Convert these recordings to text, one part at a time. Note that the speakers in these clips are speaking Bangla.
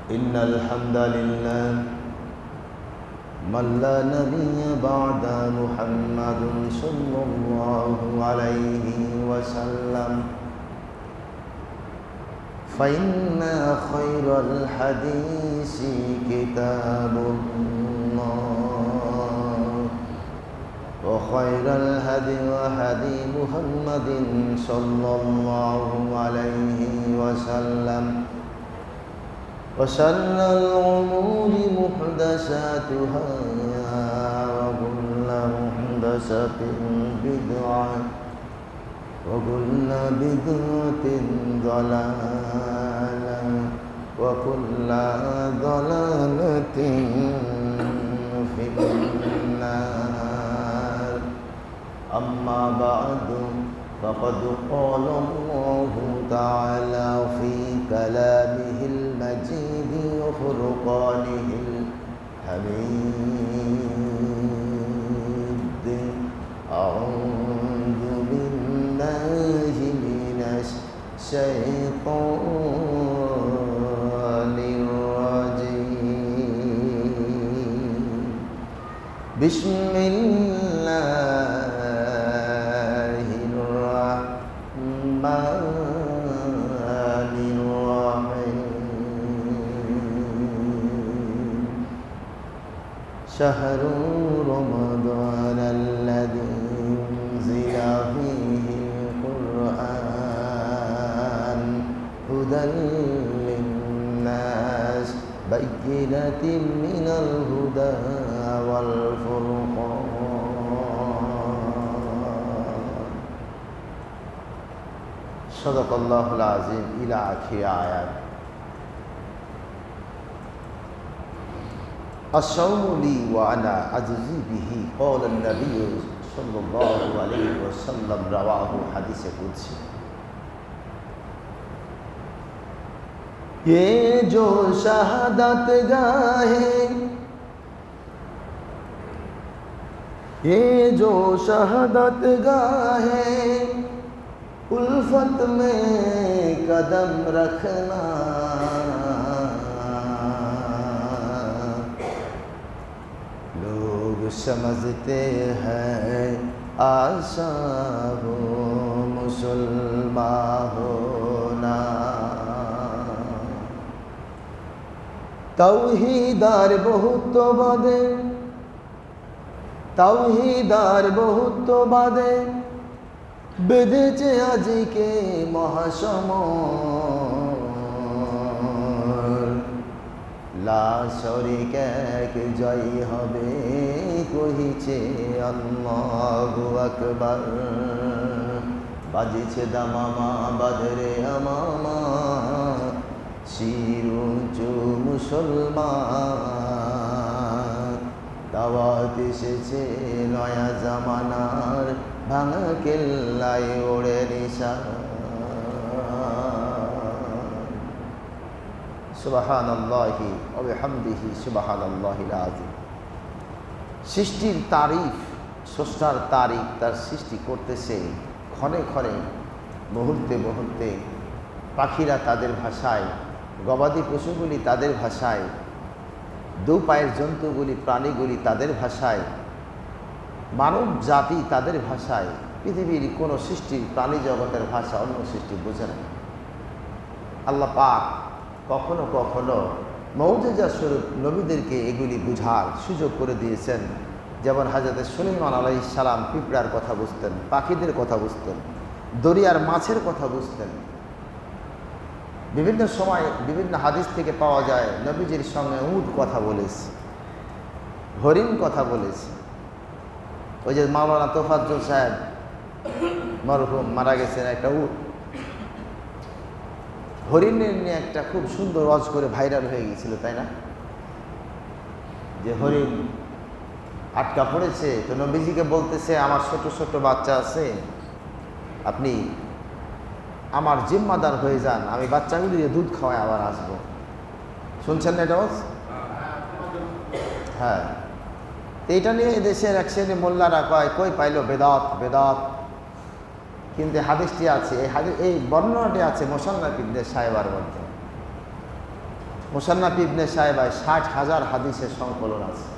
إن الحمد لله من لا نبي بعد محمد صلى الله عليه وسلم فإن خير الحديث كتاب الله وخير الهدي هدي محمد صلى الله عليه وسلم وشر الأمور محدثاتها وكل محدثة بدعة وكل بدعة ضلالة وكل ضلالة في النار أما بعد فقد قال الله تعالى في كلامه المجيد وفرقانه الحميد أعوذ بالله من الشيطان الرجيم بسم الله شهر رمضان الذي أنزل فيه القرآن هدى للناس بينات من الهدى والفرقان صدق الله العظيم إلى آخر آيات الصوم لي وأنا أجزي به قال النبي صلى الله عليه وسلم رواه حديث قدسي ये जो शहादत गाहे ये जो शहादत गाहे उल्फत में कदम रखना समझते हैं आशा हो मुसलमान होना तौहीदार बहुत बादे तौहीदार बहुत बादे বেঁধেছে আজকে মহাসমর লা শরীক এক জয় হবে কহিছে আল্লাহু আকবার বাজেছে দামামা বাদরে আমামা শিরুচু মুসলমান দাওয়াত এসেছে নয়া জামানার ভাঙা কেল্লায় ওড়ে নিশান সুবহানাল্লাহি ওয়া বিহামদিহি সুবহানাল্লাহিল আযীম। সৃষ্টির তারিফ, স্রষ্টার তারিফ, তার সৃষ্টি করতেছে ক্ষণে ক্ষণে, মুহূর্তে মুহূর্তে। পাখিরা তাদের ভাষায়, গবাদি পশুগুলি তাদের ভাষায়, দু পায়ের জন্তুগুলি, প্রাণীগুলি তাদের ভাষায়, মানব জাতি তাদের ভাষায়। পৃথিবীর কোনো সৃষ্টির, প্রাণী জগতের ভাষা অন্য সৃষ্টি বোঝে না। আল্লাহ পাক কখনো কখনো মৌজেজা স্বরূপ নবীদেরকে এগুলি বুঝার সুযোগ করে দিয়েছেন। যেমন হযরত সুলাইমান আলাইহিস সালাম পিঁপড়ার কথা বুঝতেন, পাখিদের কথা বুঝতেন, দরিয়ার মাছের কথা বুঝতেন। বিভিন্ন সময় বিভিন্ন হাদিস থেকে পাওয়া যায় নবীজির সঙ্গে উট কথা বলেছে, হরিণ কথা বলেছে। ওই যে মাওলানা তোফাজ্জল সাহেব মরহুম মারা গেছেন, একটা উট হরিণের নিয়ে একটা খুব সুন্দর ওয়াজ করে ভাইরাল হয়ে গিয়েছিল, তাই না? যে হরিণ আটকা পড়েছে, তো নবীজিকে বলতেছে আমার ছোট ছোট বাচ্চা আছে, আপনি আমার জিম্মাদার হয়ে যান, আমি বাচ্চাগুলিকে দুধ খাওয়ায় আবার আসবো। শুনছেন না এটা? হ্যাঁ, এইটা নিয়ে দেশের এক শ্রেণী মোল্লারা কয় কই পাইলো বেদাত বেদাত, কিন্তু হাদিসটি আছে, এই বর্ণনাটি আছে মুসান্নাফ ইবনে সাহেবার মধ্যে। মুসান্নাফ ইবনে সাহেবায় 60,000 হাদিসের সংকলন আছে,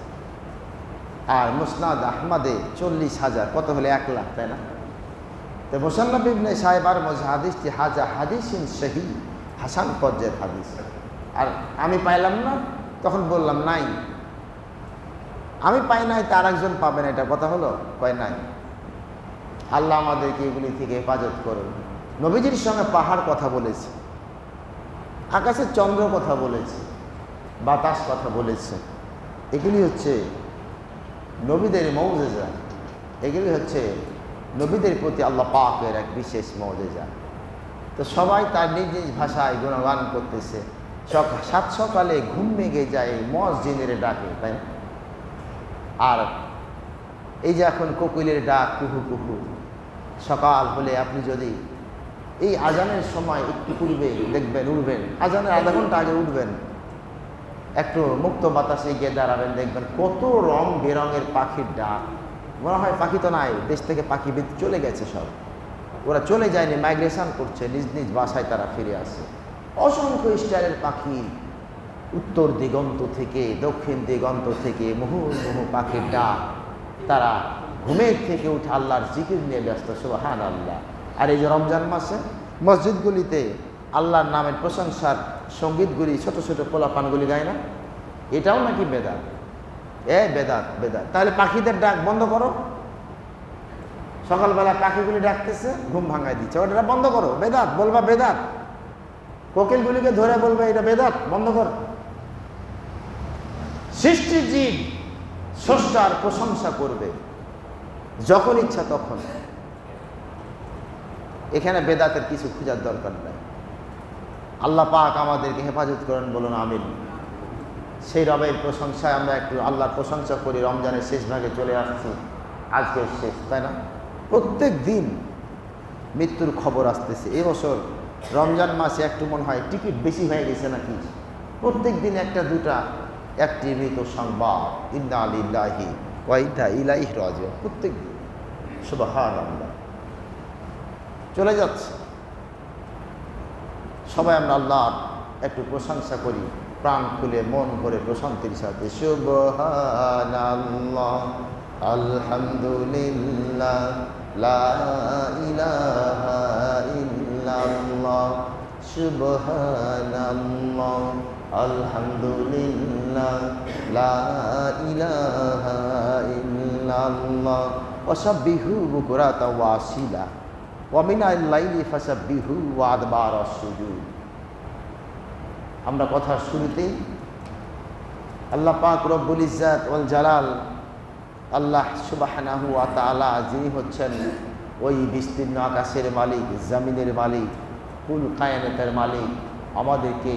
আর মুসনাদ আহমদে 40,000, কত হলে 1 লাখ, তাই না? তো মুসান্নাফ ইবনে সাহেবার মধ্যে হাদিসটি হাদিসিন সহিহ, হাসান পর্যায়ের হাদিস। আর আমি পাইলাম না, তখন বললাম নাই, আমি পাই নাই, তার একজন পাবেন, এটা কথা হলো? কয় নাই। আল্লাহ আমাদেরকে এগুলি থেকে হেফাজত করুন। নবীজির সঙ্গে পাহাড় কথা বলেছে, আকাশের চন্দ্র কথা বলেছে, বাতাস কথা বলেছে। এগুলি হচ্ছে নবীদের মৌজেজা, এগুলি হচ্ছে নবীদের প্রতি আল্লাহ পাকের এক বিশেষ মৌজেজা। তো সবাই তার নিজ নিজ ভাষায় গুণগান করতেছে। সাত সকালে ঘুম ভেঙে যায় মসজিদের ডাকে, তাই না? আর এই যে এখন কোকিলের ডাক, কুহু কুহু, সকাল হলে আপনি যদি এই আজানের সময় একটু পূর্বে দেখবেন, উঠবেন, আজানের আধা ঘন্টা আগে উঠবেন, একটু মুক্ত বাতাসে গিয়ে দাঁড়াবেন, দেখবেন কত রং বেরঙের পাখির ডাক। মনে হয় পাখি তো নাই, দেশ থেকে পাখি চলে গেছে, সব ওরা চলে যায়নি, মাইগ্রেশন করছে, নিজ নিজ বাসায় তারা ফিরে আসে। অসংখ্য স্টাইলের পাখি, উত্তর দিগন্ত থেকে দক্ষিণ দিগন্ত থেকে মুহুর্মুহু পাখির ডাক। তারা ঘুমের থেকে উঠে আল্লাহর জিকির নিয়ে ব্যস্ত, সুবহানাল্লাহ। আর এই যে রমজান মাসে মসজিদগুলিতে আল্লাহর নামের প্রশংসার সঙ্গীতগুলি ছোট ছোট পোলাপানগুলি গায় না, এটাও নাকি বেদাত। বেদাত বেদাত। তাহলে পাখিদের ডাক বন্ধ করো। সকালবেলা পাখিগুলি ডাকতেছে, ঘুম ভাঙায় দিচ্ছে, ওটা বন্ধ করো, বেদাত বলবা, বেদাত। কোকিলগুলিকে ধরে বলবে এটা বেদাত, বন্ধ করো। সৃষ্টি জীব স্রষ্টার প্রশংসা করবে যখন ইচ্ছা তখন। এখানে বেদাতের কিছু খোঁজার দরকার নাই। আল্লাহ পাক আমাদেরকে হেফাজত করেন, বলুন আমিন। সেই রবের প্রশংসায় আমরা একটু আল্লাহর প্রশংসা করি। রমজানের শেষ ভাগে চলে আসছি, আজকে শেষ, তাই না? প্রত্যেক দিন মৃত্যুর খবর আসতেছে। এবছর রমজান মাসে একটু মনে হয় টিকিট বেশি হয়ে গেছে নাকি। প্রত্যেক দিন একটা দুটা একটি মৃত সংবাদ, ইন্না লিল্লাহি ওয়া ইন্না ইলাইহি রাজিউন, প্রত্যেক দিন। সুবহানাল্লাহ, চলে যাচ্ছে। সবাই আমরা আল্লাহর একটু প্রশংসা করি, প্রাণ খুলে মন ভরে প্রশান্তির সাথে। সুবহানাল্লাহ, আলহামদুলিল্লাহ, লা ইলাহা ইল্লাল্লাহ, সুবহানাল্লাহ, আলহামদুলিল্লাহ, লা ইলাহা ইল্লাল্লাহ, ওয়াসাব্বিহু বুকরাতা ওয়া আসিলা, ওয়া মিনাল লাইলি ফাসাব্বিহু ওয়া আদবারাস সুজুদ। আমরা কথার শুরুতেই আল্লাহ পাক রব্বুল ইজ্জাত ওয়াল জালাল, আল্লাহ সুবহানাহু ওয়া তাআলা, যিনি হচ্ছেন ওই বিস্তীর্ণ আকাশের মালিক, জমিনের মালিক, কুল কায়নাতের মালিক, আমাদেরকে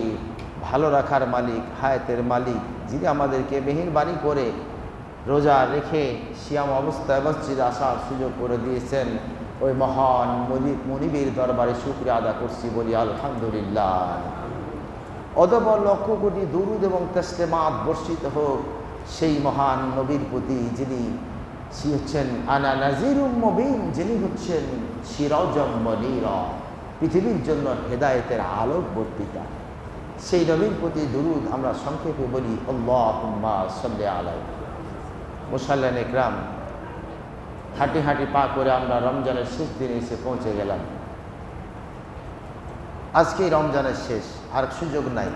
ভালো রাখার মালিক, হায়াতের মালিক, যিনি আমাদেরকে মেহেরবানি করে রোজা রেখে সিয়াম অবস্থায় মসজিদে আসার সুযোগ করে দিয়েছেন, ওই মহান মনিবের দরবারে শুকরিয়া আদা করছি, বলি আলহামদুলিল্লাহ। অতঃপর লক্ষ কোটি দুরুদ এবং তাসলিমাত বর্ষিত হোক সেই মহান নবীর প্রতি, যিনি হচ্ছেন আনা নাযিরুম মুবিন, যিনি হচ্ছেন সিরাজাম মুনীরা, পৃথিবীর জন্য হেদায়েতের আলোক বর্তিতা। সেই নবীর প্রতি দুরুদ আমরা সংক্ষেপে বলি আল্লাহুম্মা সাল্লি আলাইহি। মুসাল্লিন ইকরাম, হাঁটি হাঁটি পা করে আমরা রমজানের শেষ দিনে এসে পৌঁছে গেলাম। আজকেই রমজানের শেষ, আর সুযোগ নাই।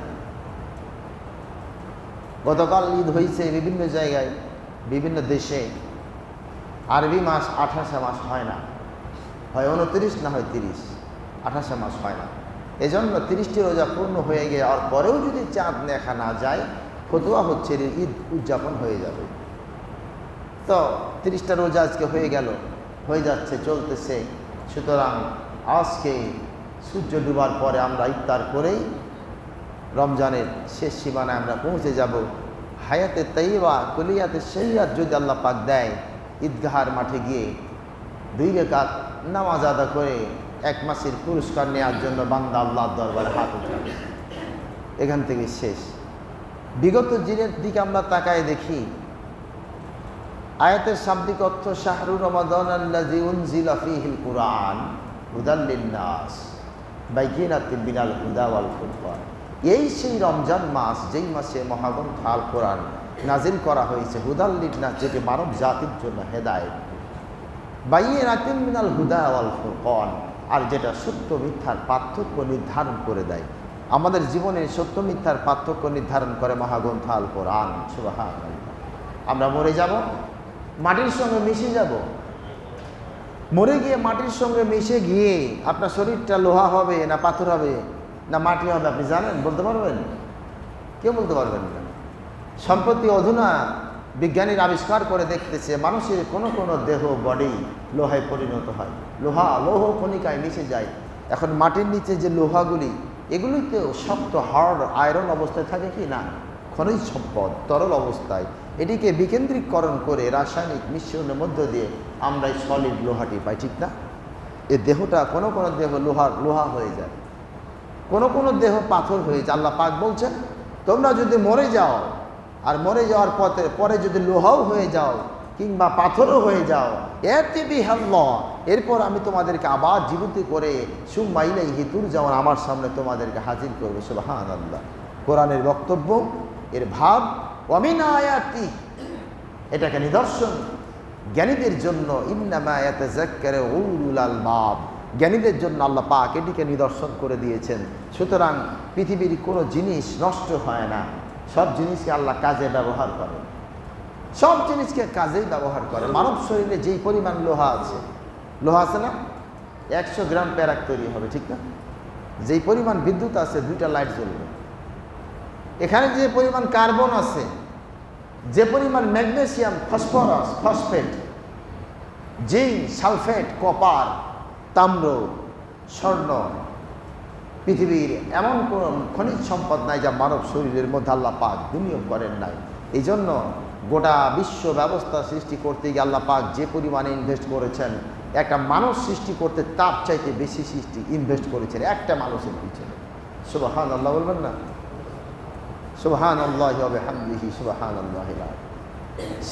গতকাল ঈদ হয়েছে বিভিন্ন জায়গায়, বিভিন্ন দেশে। আরবি মাস 28 মাস হয় না, হয় 29 না হয় 30, 28 মাস হয় না। এজন্য 30টি রোজা পূর্ণ হয়ে যাওয়ার পরেও যদি চাঁদ দেখা না যায়, ফতোয়া হচ্ছে ঈদ উদযাপন হয়ে যাবে। তো 30টা রোজা আজকে হয়ে গেল, হয়ে যাচ্ছে, চলতেছে। সুতরাং আজকে সূর্য ডুবার পরে আমরা ইফতার করেই রমজানের শেষ সীমানায় আমরা পৌঁছে যাব। হায়াতে তাইয়্যিবা, কুলিয়াতে শরিয়াত যদি আল্লাহ পাক দেয়, ঈদগাহার মাঠে গিয়ে 2 রাকাত নামাজ আদা করে 1 মাসের পুরস্কার নেওয়ার জন্য বান্দা আল্লাহর দরবারে হাত উঠাবে। এখান থেকে শেষ। বিগত দিনের দিকে আমরা তাকায় দেখি, আয়াতের শাব্দিক অর্থ শাহরু রমাদান আল্লাযী উনজিলা ফীহিল কুরআন হুদাল লিন-নাস বাইয়িনাতিন মিনাল হুদা ওয়াল ফুরকান। এই সেই রমজান মাস, যেই মাসে মহাগ্রন্থ আল কোরআন নাজিল করা হয়েছে, হুদাল লিন্নাস, যেটি মানব জাতির জন্য হেদায়েত, বাইয়িনাতিন মিনাল হুদা ওয়াল ফুরকান, আর যেটা সত্য মিথ্যার পার্থক্য নির্ধারণ করে দেয়। আমাদের জীবনে সত্য মিথ্যার পার্থক্য নির্ধারণ করে মহাগ্রন্থ আল কোরআন। সুবহানাল্লাহ। আমরা মরে যাব, মাটির সঙ্গে মিশে যাব। মরে গিয়ে মাটির সঙ্গে মিশে গিয়ে আপনার শরীরটা লোহা হবে না পাথর হবে না মাটি হবে, আপনি জানেন? বলতে পারবেন? কেউ বলতে পারবেন না। সম্প্রতি অধুনা বিজ্ঞানীরা আবিষ্কার করে দেখতেছে মানুষের কোনো দেহ বডি লোহায় পরিণত হয়, লৌহ কণিকায় মিশে যায়। এখন মাটির নিচে যে লোহাগুলি, এগুলিতেও শক্ত হার্ড আয়রন অবস্থায় থাকে কি না? খনিজ সম্পদ তরল অবস্থায়। এটিকে বিকেন্দ্রীকরণ করে রাসায়নিক মিশ্রণের মধ্য দিয়ে আমরা এই সলিড লোহাটি পাই, ঠিক না? এই দেহটা কোনো দেহ লোহা হয়ে যায়, কোনো দেহ পাথর হয়ে যায়। আল্লাহ পাক বলছেন, তোমরা যদি মরে যাও আর মরে যাওয়ার পরে যদি লোহাও হয়ে যাও কিংবা পাথরও হয়ে যাও, এরপর আমি তোমাদেরকে আবার জীবিত করে সুম্মা ইলাইহি তুরজাউন, আমার সামনে তোমাদেরকে হাজির করবো। সুবহানাল্লাহ। কোরআনের বক্তব্য, এর ভাব, ওয়া মিন আয়াতি, এটাকে নিদর্শন জ্ঞানীদের জন্য, ইন্নামা ইয়াতাযাক্কারু উলুল আলবাব, জ্ঞানীদের জন্য আল্লাহ পাক এটিকে নিদর্শন করে দিয়েছেন। সুতরাং পৃথিবীর কোনো জিনিস নষ্ট হয় না, সব জিনিসকে আল্লাহ কাজে ব্যবহার করে, সব জিনিসকে কাজেই ব্যবহার করে। মানব শরীরে যেই পরিমাণ লোহা আছে না, 100 গ্রাম প্যারাক তৈরি হবে, ঠিক না? যেই পরিমাণ বিদ্যুৎ আছে 2টা লাইট জ্বলবে। এখানে যে পরিমাণ কার্বন আছে, যে পরিমাণ magnesium, phosphorus, phosphate, zinc, sulphate, copper, তাম্র, স্বর্ণ, পৃথিবীর এমন কোন খনিজ সম্পদ নাই যা মানব শরীরের মধ্যে আল্লাহ পাক বিনিয়োগ করেন নাই। এই জন্য গোটা বিশ্ব ব্যবস্থা সৃষ্টি করতে গিয়ে আল্লাহ পাক যে পরিমাণে ইনভেস্ট করেছেন, একটা মানুষ সৃষ্টি করতে তার চাইতে বেশি ইনভেস্ট করেছেন একটা মানুষের পিছনে। সুবহানাল্লাহ বলবেন না? সুবহানাল্লাহি ওয়া বিহামদিহি সুবহানাল্লাহি।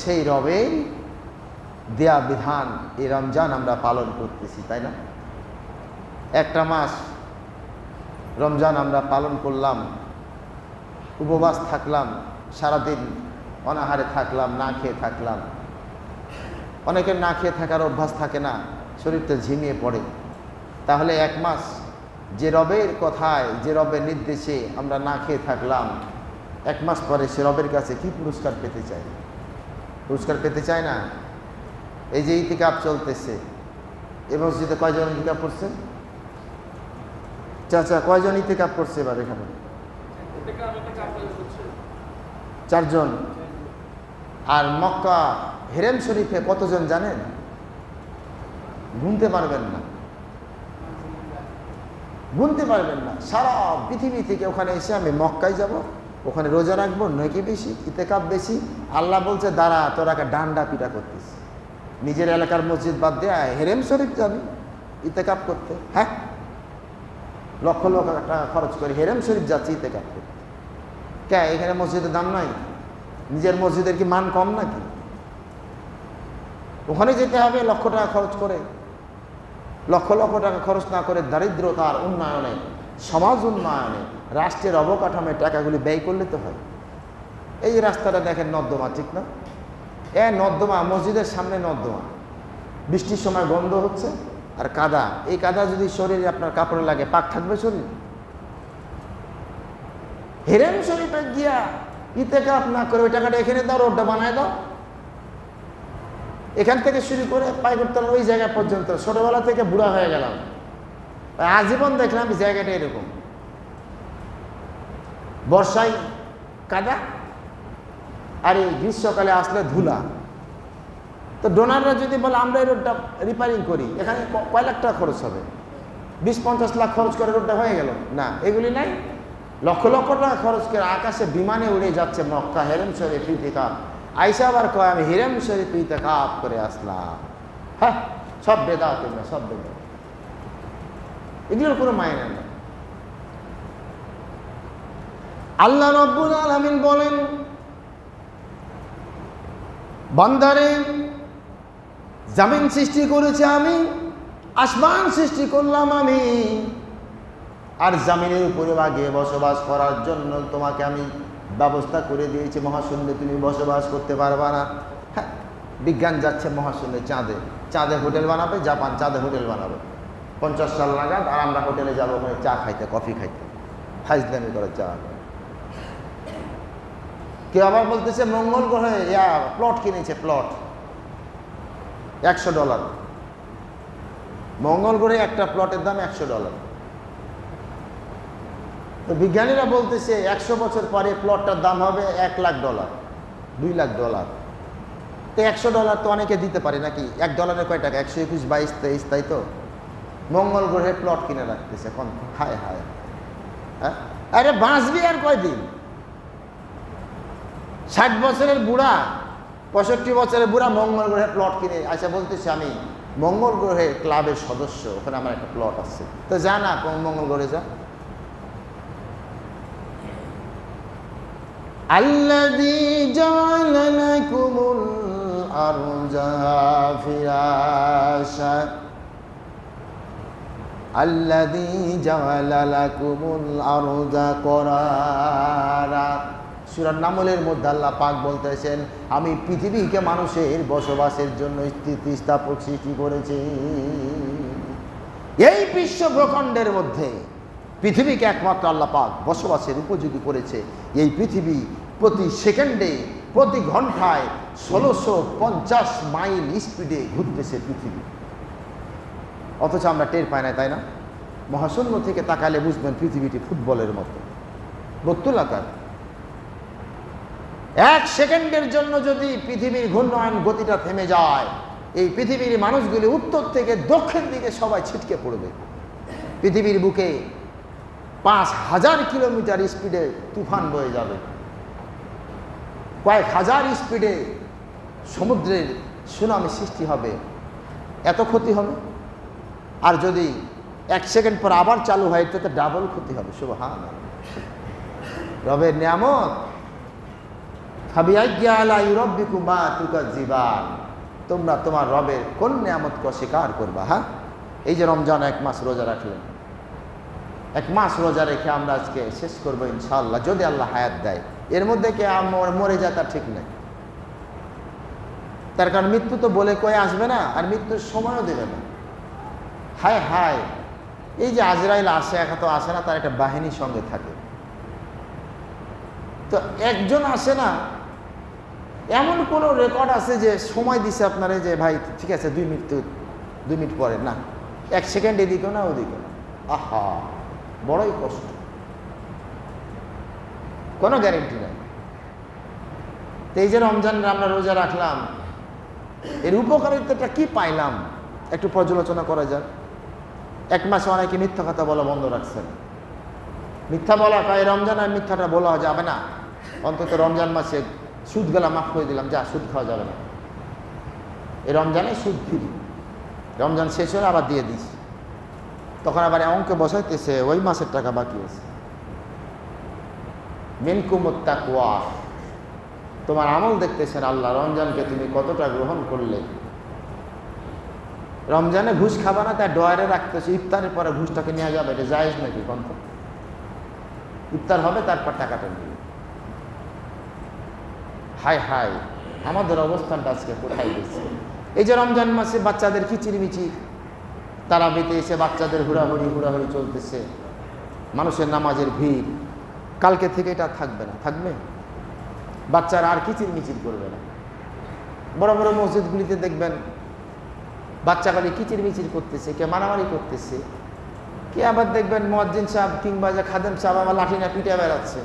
সেই রবের দেয়া বিধান এই রমজান আমরা পালন করতেছি, তাই না? একটা মাস রমজান আমরা পালন করলাম, উপবাস থাকলাম, সারাদিন অনাহারে থাকলাম, না খেয়ে থাকলাম। অনেকের না খেয়ে থাকার অভ্যাস থাকে না, শরীরটা ঝিমিয়ে পড়ে। তাহলে এক মাস যে রবের কথায়, যে রবের নির্দেশে আমরা না খেয়ে থাকলাম, এক মাস পরে সে রবের কাছে কি পুরস্কার পেতে চাই? পুরস্কার পেতে চায় না? এই যে ইতিকাফ চলতেছে, এই মসজিদে কয়জন ইতিকাফ করছেন? চাচা, কয়জন ইতিকাফ করছে এবার এখানে? 4 জন। আর মক্কা হেরেম শরীফে কতজন জানেন? গুনতে পারবেন না, গুনতে পারবেন না। সারা পৃথিবী থেকে ওখানে এসে আমি মক্কায় যাব, ওখানে রোজা রাখবো, নাকি বেশি, ইতিকাফ বেশি। আল্লাহ বলছে, দাঁড়া, তোরা ডান্ডা পিটা করতিস, নিজের এলাকার মসজিদ বাদ দিয়ে হেরেম শরীফ যাবি ইতিকাফ করতে? হ্যাঁ, লক্ষ লক্ষ টাকা খরচ করে হেরেম শরীফ যাচ্ছি ইতিকাফ করতে। কে, এখানে মসজিদের দাম নাই? নিজের মসজিদের কি মান কম নাকি? ওখানে যেতে হবে লক্ষ টাকা খরচ করে। লক্ষ লক্ষ টাকা খরচ না করে দারিদ্রতার উন্নয়নে, সমাজ উন্নয়নে, রাষ্ট্রের অবকাঠামোয় টাকাগুলি ব্যয় করলে তো হয়। এই যে রাস্তাটা দেখেন, নর্দমা, ঠিক না? নর্দমা, মসজিদের সামনে নর্দমা, বৃষ্টির সময় গন্ধ হচ্ছে আর কাদা। এই কাদা যদি শরীরে আপনার কাপড়ে লাগে, পাক থাকবে শরীর? হেরেম শরীফে গিয়া ইতিকাফ না করে ওই টাকাটা এখানে দাও, রোডটা বানায় দাও। এখান থেকে শুরু করে পাইকরতলা ওই জায়গা পর্যন্ত, ছোটবেলা থেকে বুড়া হয়ে গেলাম, আজীবন দেখলাম জায়গাটা এরকম। বর্ষায় কাদা আর এই গ্রীষ্মকালে আসলে ধুলা। তো ডোনাররা যদি বলে আমরা এই রোডটা রিপেয়ারিং করি, এখানে কয় লাখ টাকা খরচ হবে? 20-50 লাখ খরচ করে রোডটা হয়ে গেল না? এগুলি নাই, লক্ষ লক্ষ টাকা খরচ করে আকাশে বিমানে উড়ে যাচ্ছে মক্কা হেরেম শরীফ ইতিকাফ। আইসা আবার কয় আমি হেরেম শরীফ ইতিকাফ করে আসলাম। হ্যাঁ, সব বেদাত, সব বেদাত, এগুলোর কোনো মায়না নেই। আল্লাহ রাব্বুল আলামিন বলেন, বান্দারে, জমিন সৃষ্টি করেছে আমি, আসমান সৃষ্টি করলাম আমি, আর জামিনের উপরে গিয়ে বসবাস করার জন্য তোমাকে আমি ব্যবস্থা করে দিয়েছি, মহাশূন্যে তুমি বসবাস করতে পারবা না। হ্যাঁ, বিজ্ঞান যাচ্ছে মহাশূন্যে, চাঁদে, চাঁদে হোটেল বানাবে, জাপান চাঁদে হোটেল বানাবে 50 সাল নাগাদ। আর আমরা হোটেলে যাবো ওখানে চা খাইতে, কফি খাইতে, ফাইজলামি করে চা। কেউ আবার বলতেছে মঙ্গল গ্রহে প্লট কিনেছে, প্লট $100। মঙ্গল গ্রহে একটা প্লটের দাম $100। তো বিজ্ঞানীরা বলতেছে 100 বছর পরে প্লটটার দাম হবে $1,00,000, $2,00,000। তো $100 তো অনেকে দিতে পারে নাকি? $1 কয় টাকা? 121, 22, 23, তাই তো। মঙ্গল গ্রহে প্লট কিনে রাখতেছে এখন। হায় হায়, হ্যাঁ, আরে বাঁচবি আর কয়দিন? 60 বছরের বুড়া, 65 বছরের বুড়া মঙ্গল গ্রহে প্লট কিনে আচ্ছা বলতেছে আমি মঙ্গল গ্রহের ক্লাবের সদস্য, ওখানে আমার একটা প্লট আছে। তো যা না, মঙ্গল গ্রহে যা। আল্লাযী জাআলা লাকুমুল আরজা ফিরাশা, আল্লাযী জাআলা লাকুমুল আরজা করারা। সূরা নামলের মধ্যে আল্লাহ পাক বলতেছেন, আমি পৃথিবীকে মানুষের বসবাসের জন্য স্থিতিস্থাপক সৃষ্টি করেছি। এই বিশ্ব ভূখণ্ডের মধ্যে পৃথিবীকে একমাত্র আল্লাহ পাক বসবাসের উপযোগী করেছে। এই পৃথিবী প্রতি সেকেন্ডে, প্রতি ঘন্টায় 1650 মাইল স্পিডে ঘুরতেছে পৃথিবী, অথচ আমরা টের পাই না, তাই না? মহাশূন্য থেকে তাকালে বুঝবেন পৃথিবীটি ফুটবলের মতো বর্তুলাকার। 1 সেকেন্ডের জন্য যদি পৃথিবীর ঘূর্ণায়ন গতিটা থেমে যায়, এই পৃথিবীর মানুষগুলি উত্তর থেকে দক্ষিণ দিকে সবাই ছিটকে পড়বে। পৃথিবীর বুকে 5000 কিলোমিটার স্পিডে তুফান বয়ে যাবে, কয়েক হাজার স্পিডে সমুদ্রের সুনামি সৃষ্টি হবে, এত ক্ষতি হবে। আর যদি 1 সেকেন্ড পর আবার চালু হয়, এটাতে ডাবল ক্ষতি হবে। সুবহানাল্লাহ, রবের নিয়ামত। ফাবিআইয়ি আলাই রাব্বিকুমা তুকাজ্জিবান, তোমরা তোমার রবের কোন নিয়ামতকে অস্বীকার করবা? হ্যাঁ, এই যে রমজান 1 মাস রোজা রাখলেন, 1 মাস রোজা রেখে আমরা আজকে শেষ করবো ইনশাআল্লাহ, যদি আল্লাহ হায়াত দেয়। এর মধ্যে কে মরে যায় তার ঠিক নাই, তার কারণ মৃত্যু তো বলে কয়ে আসবে না, আর মৃত্যুর সময়ও দেবে না। হায় হায়, এই যে আজরাইল আসে, একা তো আসে না, তার একটা বাহিনীর সঙ্গে থাকে। তো একজন আসে না, এমন কোনো রেকর্ড আছে যে সময় দিছে আপনারা যে ভাই ঠিক আছে 2 মিনিট পরে না, 1 সেকেন্ড এদিকেও না ওদিকেও না। আহা, বড়ই কষ্ট, কোনো গ্যারেন্টি নাই। তো এই যে রমজান আমরা রোজা রাখলাম, এর উপকারিতাটা কি পাইলাম একটু পর্যালোচনা করা যাক। 1 মাসে অনেকে মিথ্যা কথা বলা বন্ধ রাখছেন। মিথ্যা বলা, এই রমজান আর মিথ্যাটা বলা যাবে না, অন্তত রমজান মাসে সুদ গেলা মাফ করে দিলাম, যা সুদ খাওয়া যাবে না। এই রমজানে সুদ ফ্রি, রমজান শেষ হলে আবার দিয়ে দিস, তখন আবার অঙ্কে বসাইতেছে ওই মাসের টাকা বাকি আছে। মিনকুমুত তাকওয়া, তোমার আমল দেখতেছেন আল্লাহ, রমজানকে তুমি কতটা গ্রহণ করলে। রমজানে ঘুষ খাবা না, তাই ডয়ারে রাখতেছে, ইফতারের পরে ঘুষটাকে নেওয়া যাবে, এটা জায়েজ নাকি? কন্ত ইফতার হবে, তারপর টাকাটা নেবে। হায় হায়, আমাদের অবস্থানটা আজকে কোথায় গেছে? এই যে রমজান মাসে বাচ্চাদের কিচিরমিচির, তারা বেঁধে এসে বাচ্চাদের হুড়াহুড়ি চলতেছে, মানুষের নামাজের ভিড়, কালকে থেকে এটা থাকবে না, থাকবে? বাচ্চারা আর কিচিরমিচির করবে না। বড় বড় মসজিদগুলিতে দেখবেন বাচ্চাগুলি কিচিরমিচির করতেছে, কে মারামারি করতেছে, কে আবার দেখবেন মুয়াজ্জিন সাহেব কিংবা যে খাদেম সাহেব আবার লাঠি না পিটে বেড়াচ্ছে,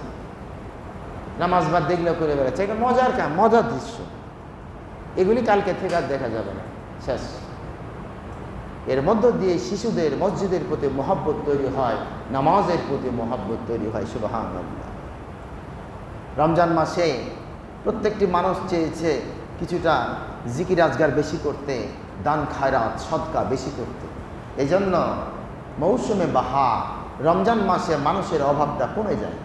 নামাজ বাদ দেখলেও করে বেড়াচ্ছে। এটা মজার কাম, মজার দৃশ্য। এগুলি কালকে থেকে আর দেখা যাবে না, শেষ। এর মধ্য দিয়ে শিশুদের মসজিদের প্রতি মহব্বত তৈরি হয়, নামাজের প্রতি মহব্বত তৈরি হয়। সুবহানাল্লাহ। রমজান মাসে প্রত্যেকটি মানুষ চেয়েছে কিছুটা জিকির আজগার বেশি করতে, দান খায়রাত সদকা বেশি করতে। এই জন্য মৌসুমে বাহার রমজান মাসে মানুষের অভাবটা কমে যায়,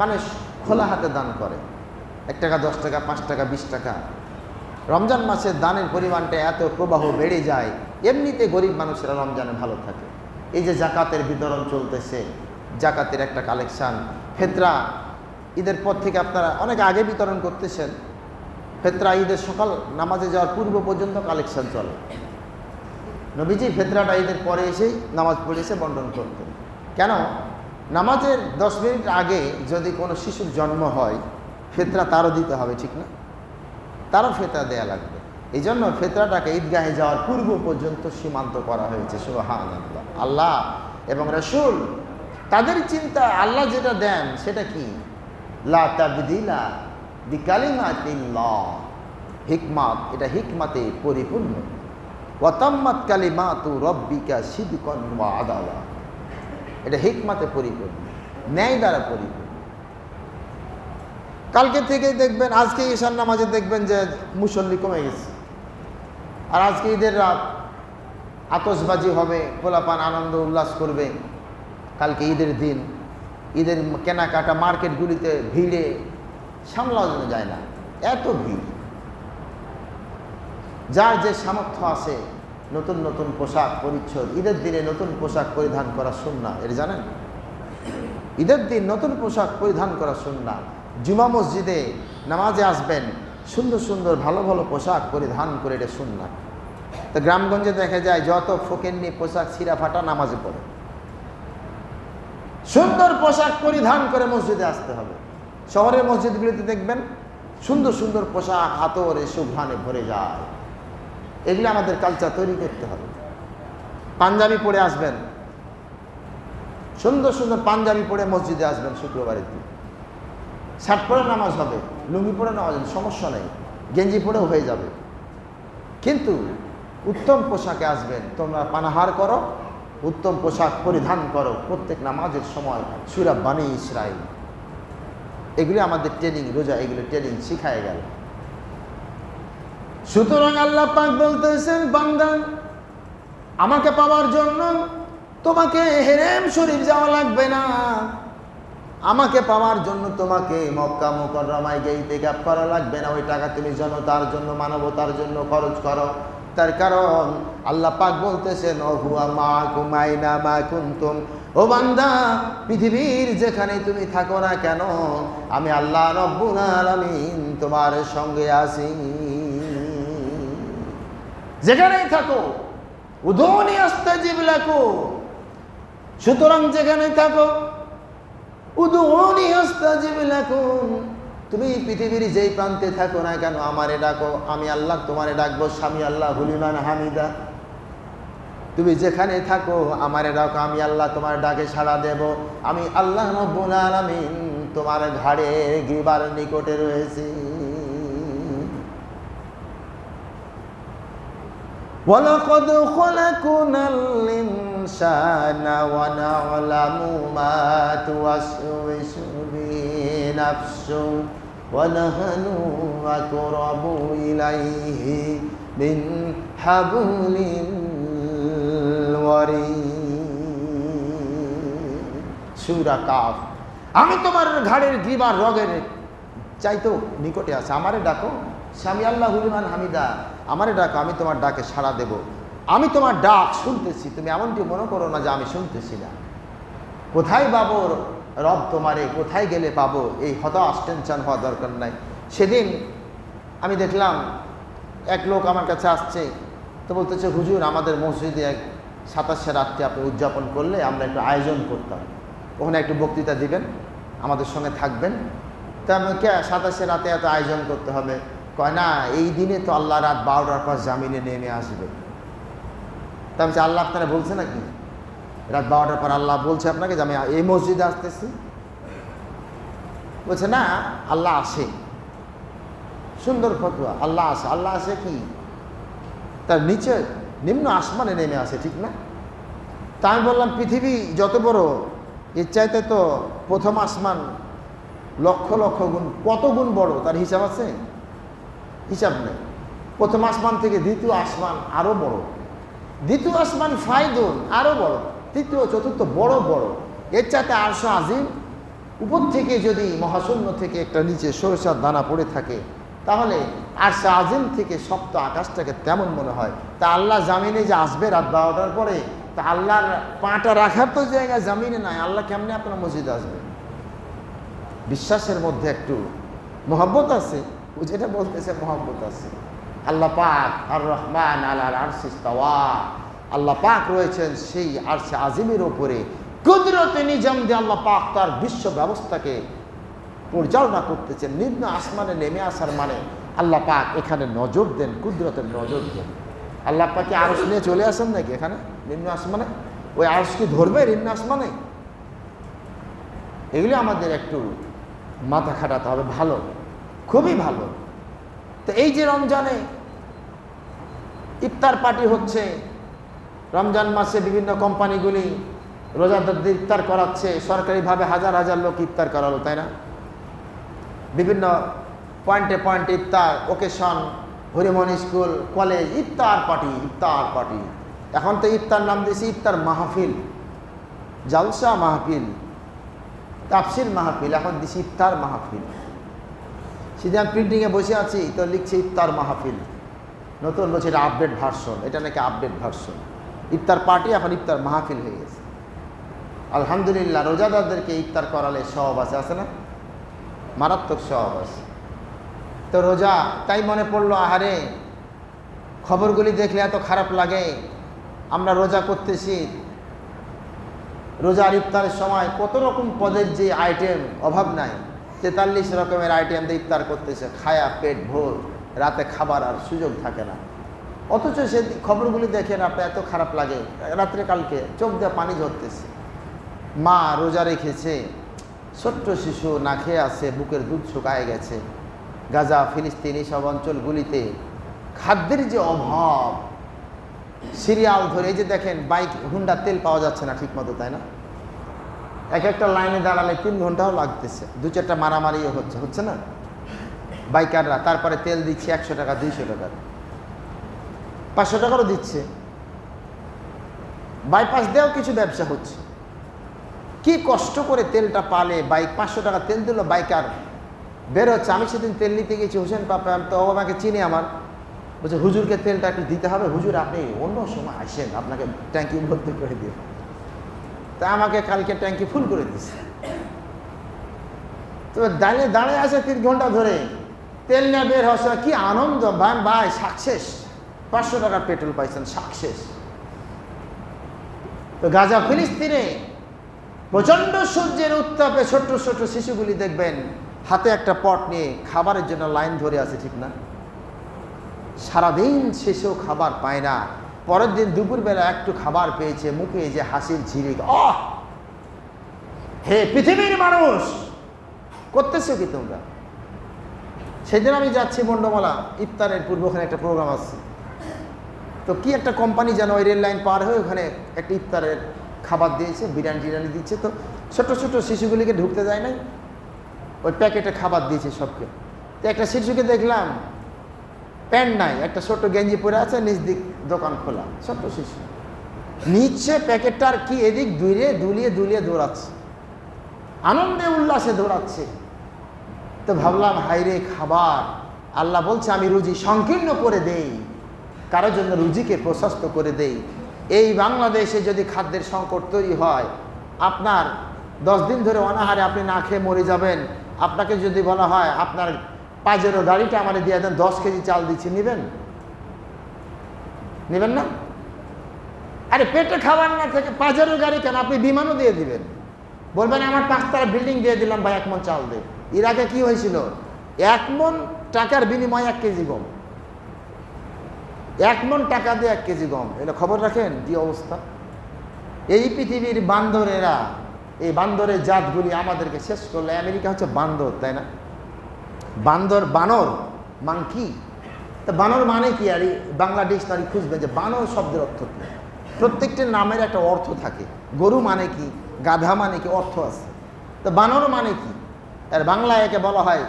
মানুষ খোলা হাতে দান করে। 1 টাকা, 10 টাকা, 5 টাকা, 20 টাকা। রমজান মাসে দানের পরিমাণটা এত প্রবাহ বেড়ে যায়, এমনিতে গরিব মানুষেরা রমজানে ভালো থাকে। এই যে জাকাতের বিতরণ চলতেছে, জাকাতের একটা কালেকশান, ফেতরা ঈদের পর থেকে আপনারা অনেক আগে বিতরণ করতেছেন, ফেতরা ঈদের সকাল নামাজে যাওয়ার পূর্ব পর্যন্ত কালেকশান চলে। নবীজি ফেতরাটা ঈদের পরে এসেই নামাজ পড়ে এসে বন্টন করতেন। কেন? নামাজের 10 মিনিট আগে যদি কোনো শিশুর জন্ম হয়, ফেতরা তারও দিতে হবে, ঠিক না? তারও ফেতরা দেয়া লাগবে। এই জন্য ফেতরাটাকে ঈদগাহে যাওয়ার পূর্ব পর্যন্ত সীমান্ত করা হয়েছে। সুবহানাল্লাহ। আল্লাহ এবং রাসূল তাদের চিন্তা, আল্লাহ যেটা দেন সেটা কি? লা তাবদিলা বিকালিমাতিল্লাহ, হিকমাত, এটা হিকমাতে পরিপূর্ণ। ওয়া তাম্মাত কালিমাতু রাব্বিকা সিদকান ওয়া আদালা, এটা হিকমাতে পরিপূর্ণ, ন্যায় দ্বারা পরিপূর্ণ। কালকে থেকে দেখবেন, আজকে ঈশার নামাজে দেখবেন যে মুসল্লি কমে গেছে। আর আজকে ঈদের রাত, আতশবাজি হবে, পোলাপান আনন্দ উল্লাস করবে। কালকে ঈদের দিন, ঈদের কেনাকাটা মার্কেটগুলিতে ভিড়ে সামলানো যায় না, এত ভিড়। যার যে সামর্থ্য আছে নতুন নতুন পোশাক পরিচ্ছদ, ঈদের দিনে নতুন পোশাক পরিধান করা সুন্নাহ, এর জানেন? ঈদের দিন নতুন পোশাক পরিধান করা সুন্নাহ। জুমা মসজিদে নামাজে আসবেন, সুন্দর সুন্দর ভালো ভালো পোশাক পরিধান করে, এটা সুন্নাহ। তো গ্রামগঞ্জে দেখা যায় যত ফকিন্নি পোশাক ছিঁড়া ফাটা নামাজে পড়ে। সুন্দর পোশাক পরিধান করে মসজিদে আসতে হবে। শহরের মসজিদগুলিতে দেখবেন সুন্দর সুন্দর পোশাক আতরে সুঘ্রাণে ভরে যায়। এগুলো আমাদের কালচার তৈরি করতে হবে। পাঞ্জাবি পরে আসবেন, সুন্দর সুন্দর পাঞ্জাবি পরে মসজিদে আসবেন শুক্রবারের দিন। শার্ট পরে নামাজ হবে, লুঙ্গি পরে নামাজ হবে, সমস্যা নেই, গেঞ্জি পরেও হয়ে যাবে। কিন্তু উত্তম পোশাকে আসবেন। তোমরা পানাহার করো, উত্তম পোশাক পরিধান করো প্রত্যেক নামাজের সময়। সূরা বানী ইসরাঈল, এগুলি আমাদের ট্রেনিং, রোজা এগুলো ট্রেনিং শিখায় গেল। সুতরাং আল্লাহ পাক বলতেছেন, বান্দা, আমাকে পাওয়ার জন্য তোমাকে হেরেম শরীফ যাওয়া লাগবে না। আমাকে পাওয়ার জন্য তোমাকে মক্কা মুকাররমায় গিয়ে ইতিকাফ করা লাগবে না। ওই টাকা তুমি জনতার জন্য, মানবতার জন্য খরচ করো। তার কারণ আল্লাহ পাক বলতেছেন, ও হুয়া মাকুম আইনা মা কুনতুম, ও বান্দা, পৃথিবীর যেখানে তুমি থাকো না কেন, আমি আল্লাহ রব্বুল আলামিন তোমার সঙ্গে আছি। যেখানেই থাকো, উদুনি আস্তাজিব লাকুম, সুতরাং যেখানে থাকো, উদুনি আস্তাজিব লাকুম, তুমি পৃথিবীর যেই প্রান্তে থাকো না কেন, আমারে ডাকো, আমি আল্লাহ তোমারে ডাকবো। স্বামী আল্লাহ হুলিমান হামিদা, তুমি যেখানে থাকো আমারে ডাকো, আমি আল্লাহ তোমার ডাকে সাড়া দেব। আমি আল্লাহ রব্বুল আলামিন তোমার ঘাড়ে গ্রীবার নিকটে রয়েছি। ওয়ালাকাদ খালাকনাল ইনসানা ওয়া না'লামু মা তুওয়াসওয়িসু বিহি নাফসু ওয়া নাহনু আকরাবু ইলাইহি মিন হাবলিল ওয়ারিদ। সূরা কাফ। আমি তোমার ঘাড়ের গ্রীবার রগের চাইতেও নিকটে আছে, আমারে ডাকো। স্বামী আল্লাহ হুলিমান হামিদা, আমারে ডাকো, আমি তোমার ডাকে সাড়া দেব। আমি তোমার ডাক শুনতেছি, তুমি এমনটি মনে করো না যে আমি শুনতেছি না। কোথায় পাবো রব তোমারে, কোথায় গেলে পাবো, এই হতাশ টেনশন হওয়া দরকার নাই। সেদিন আমি দেখলাম এক লোক আমার কাছে আসছে, তো বলতেছে, হুজুর, আমাদের মসজিদে 27শে রাতটি আপনি উদযাপন করলে আমরা একটু আয়োজন করতাম, ওখানে একটু বক্তৃতা দিবেন, আমাদের সঙ্গে থাকবেন। তা আমি, কে 27শে রাতে এত আয়োজন করতে হবে? কয় না, এই দিনে তো আল্লাহ রাত 12টার পর জামিনে নেমে আসবে। তা আমি, আল্লাহ আপনারা বলছে নাকি রাত 12টার পর আল্লাহ বলছে আপনাকে যে আমি এই মসজিদে আসতেছি? বলছে না, আল্লাহ আসে। সুন্দর ফতোয়া, আল্লাহ আসে। আল্লাহ আসে কি? তার নিচে নিম্ন আসমানে নেমে আসে, ঠিক না? তা আমি বললাম, পৃথিবী যত বড়, এর চাইতে তো প্রথম আসমান লক্ষ লক্ষ গুণ, কত গুণ বড়, তার হিসাব আছে? হিসাব নেই। প্রথম আসমান থেকে দ্বিতীয় আসমান আরো বড়, দ্বিতীয় আসমান ফায়দুন আরো বড়, তৃতীয় চতুর্থ বড় বড়। এর চাইতে আরশ আজিম, উপর থেকে যদি মহাশূন্য থেকে একটা নিচে সরিষার দানা পড়ে থাকে, তাহলে আরশ আজিম থেকে সপ্ত আকাশটাকে তেমন মনে হয়। তা আল্লাহ জামিনে যে আসবে রাত 12টার পরে, তা আল্লাহর পাটা রাখার তো জায়গা জামিনে নাই, আল্লাহ কেমনে আপনার মসজিদে আসবে? বিশ্বাসের মধ্যে একটু মহব্বত আছে, ও যেটা বলতেছে মহব্বত আছে। আল্লাহ পাক আর রহমান আলাল আরশি ইস্তাওয়া, আল্লাহ পাক রয়েছেন সেই আরশে আজিমের ওপরে। কুদরতে নিজাম দিয়ে আল্লাহ পাক তার বিশ্ব ব্যবস্থাকে পরিচালনা করতেছেন। নিম্ন আসমানে নেমে আসার মানে আল্লাহ পাক এখানে নজর দেন, কুদরতের নজর দেন। আল্লাহ পাকে আরশ নিয়ে চলে আসেন নাকি এখানে নিম্ন আসমানে? ওই আরশ কি ধরবে নিম্ন আসমানে? এগুলি আমাদের একটু মাথা খাটাতে হবে। ভালো, খুবই ভালো। তো এই যে রমজানে ইফতার পার্টি হচ্ছে, রমজান মাসে বিভিন্ন কোম্পানিগুলি রোজাদারদের ইফতার করাচ্ছে, সরকারিভাবে হাজার হাজার লোক ইফতার করালো, তাই না? বিভিন্ন পয়েন্টে পয়েন্টে ইফতার, ওকেশন, হরিমোহন স্কুল, কলেজ, ইফতার পার্টি, ইফতার পার্টি। এখন তো ইফতার নাম দিয়েছি ইফতার মাহফিল, জালসা মাহফিল, তাফসির মাহফিল, এখন দিছি ইফতার মাহফিল। সেদিন আমি প্রিন্টিংয়ে বসে আছি তো লিখছে ইফতার মাহফিল, নতুন বলছে এটা আপডেট ভার্সন, এটা নাকি আপডেট ভার্সন। ইফতার পার্টি এখন ইফতার মাহফিল হয়ে গেছে। আলহামদুলিল্লাহ, রোজাদারদেরকে ইফতার করালে সওয়াব আছে, আছে না? মারাত্মক সওয়াব আছে। তো রোজা, তাই মনে পড়লো, আহারে খবরগুলি দেখলে এত খারাপ লাগে। আমরা রোজা করতেছি, রোজার ইফতারের সময় কত রকম পদের যে আইটেম, অভাব নাই। 43 রকমের আইটেম দিয়ে ইফতার করতেছে, খায়া পেট ভোর, রাতে খাবার আর সুযোগ থাকে না। অথচ সে খবরগুলি দেখেন আপনার এত খারাপ লাগে। রাত্রে কালকে চোখ দিয়ে পানি ঝরতেছে, মা রোজা রেখেছে, ছোট্ট শিশু না খেয়ে আছে, বুকের দুধ শুকায় গেছে। গাজা, ফিলিস্তিন এইসব অঞ্চলগুলিতে খাদ্যের যে অভাব, সিরিয়াল ধরে, এই যে দেখেন বাইক, হুন্ডা তেল পাওয়া যাচ্ছে না ঠিক মতো, তাই না? এক একটা লাইনে দাঁড়ালে 3 ঘন্টাও লাগতেছে, 2-4টা মারামারিও হচ্ছে না বাইকাররা। তারপরে তেল দিচ্ছে 100 টাকা, 200 টাকা, 500 টাকারও দিচ্ছে। বাইপাস দিয়েও কিছু ব্যবসা হচ্ছে। কি কষ্ট করে তেলটা পালে, বাইক 500 টাকা তেল দিল, বাইকার বের হচ্ছে। আমি সেদিন তেল নিতে গেছি হোসেন পাপা, তো ও আমাকে চিনি, আমার বলছে হুজুরকে তেলটা একটু দিতে হবে, হুজুর আপনি অন্য সময় আসেন, আপনাকে ট্যাঙ্কি ভর্তি করে দিয়ে। তা আমাকে কালকে ট্যাঙ্কি ফুল করে দিচ্ছে। তো দাঁড়িয়ে আছে 3 ঘন্টা ধরে, তেল নিয়ে বের হচ্ছে। কি আনন্দ ভাই, সাকসেস, 500 টাকার পেট্রোল পাইছেন, সাকসেস। তো গাজা, ফিলিস্তিনে প্রচণ্ড সূর্যের উত্তাপে ছোট্ট ছোট্ট শিশুগুলি দেখবেন হাতে একটা পট নিয়ে খাবারের জন্য লাইন ধরে আছে, ঠিক না? সারাদিন শেষেও খাবার পায় না। পরের দিন দুপুরবেলা একটু খাবার পেয়েছে, মুখে যে হাসির ঝিলিক, হে পৃথিবীর মানুষ, করতেছো কি তোমরা? সেদিন আমি যাচ্ছি মন্ডমালা, ইফতারের পূর্বখানে একটা প্রোগ্রাম আছে। তো কি একটা কোম্পানি যেন ওই রেল লাইন পার হয়ে ওখানে একটা ইফতারের খাবার দিয়েছে, বিরিয়ানি দিচ্ছে। তো ছোট ছোট শিশুগুলিকে ঢুকতে যায় নাই, ওই প্যাকেটে খাবার দিয়েছে সবকে। তো একটা শিশুকে দেখলাম প্যান্ট নাই, একটা ছোট্ট গেঞ্জি পরে আছে, নিচ দিক দোকান খোলা, ছোট্ট শিশু, নিচ্ছে প্যাকেটটার কি এদিক দুলিয়ে দৌড়াচ্ছে, আনন্দে উল্লাসে দৌড়াচ্ছে। তো ভাবলাম, হাইরে খাবার, আল্লাহ বলছে আমি রুজি সংকীর্ণ করে দেই, কারোর জন্য রুজিকে প্রশস্ত করে দেই। এই বাংলাদেশে যদি খাদ্যের সংকট তৈরি হয়, আপনার 10 দিন ধরে অনাহারে আপনি না খেয়ে মরে যাবেন। আপনাকে যদি বলা হয় আপনার পাজেরো গাড়িটা আমাদের দিয়ে দেন, 10 কেজি চাল দিচ্ছি, নেবেন না? আরে পেটে খাবার না থেকে পাজেরো গাড়ি কেন, আপনি বিমানও দিয়ে দিবেন। বলবেন আমার 5 তলা বিল্ডিং দিয়ে দিলাম ভাই, 1 মণ চাল দে। ইরাকে কি হয়েছিল? 1 মণ টাকার বিনিময়ে 1 কেজি গম, 1 মণ টাকা দিয়ে 1 কেজি গম। এটা খবর রাখেন কি অবস্থা। এই পৃথিবীর বান্দরেরা, এই বান্দরের জাতগুলি আমাদেরকে শেষ করলে। আমেরিকা হচ্ছে বান্দর, তাই না? বানর, মাংকি। তা বানর মানে কি? আর বাংলা ডিকশনারি খুঁজবেন যে বানর শব্দের অর্থ কি। প্রত্যেকটির নামের একটা অর্থ থাকে। গরু মানে কি, গাধা মানে কি, অর্থ আছে। তো বানর মানে কি? আর বাংলায় একে বলা হয়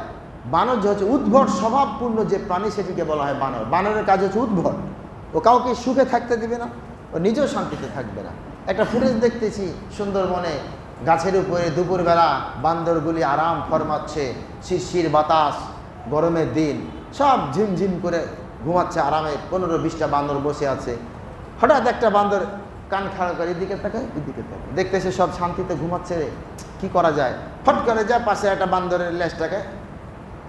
বানর, যে হচ্ছে উদ্ভট স্বভাবপূর্ণ যে প্রাণী, সেটিকে বলা হয় বানর। বানরের কাজ হচ্ছে উদ্ভট, ও কাউকে সুখে থাকতে দিবে না, ও নিজেও শান্তিতে থাকবে না। একটা ফুটেজ দেখতেছি সুন্দরবনে, গাছের উপরে দুপুরবেলা বান্দরগুলি আরাম ফরমাচ্ছে, শিরশির বাতাস, গরমের দিন, সব ঝিমঝিম করে ঘুমাচ্ছে আরামে। 15-20টা বান্দর বসে আছে। হঠাৎ একটা বান্দর কান খাড়া করে এদিকে তাকায় এদিকে তাকায়, দেখতেছে সব শান্তিতে ঘুমাচ্ছে, কি করা যায়, ফট করে যায় পাশে একটা বান্দরের লেজটাকে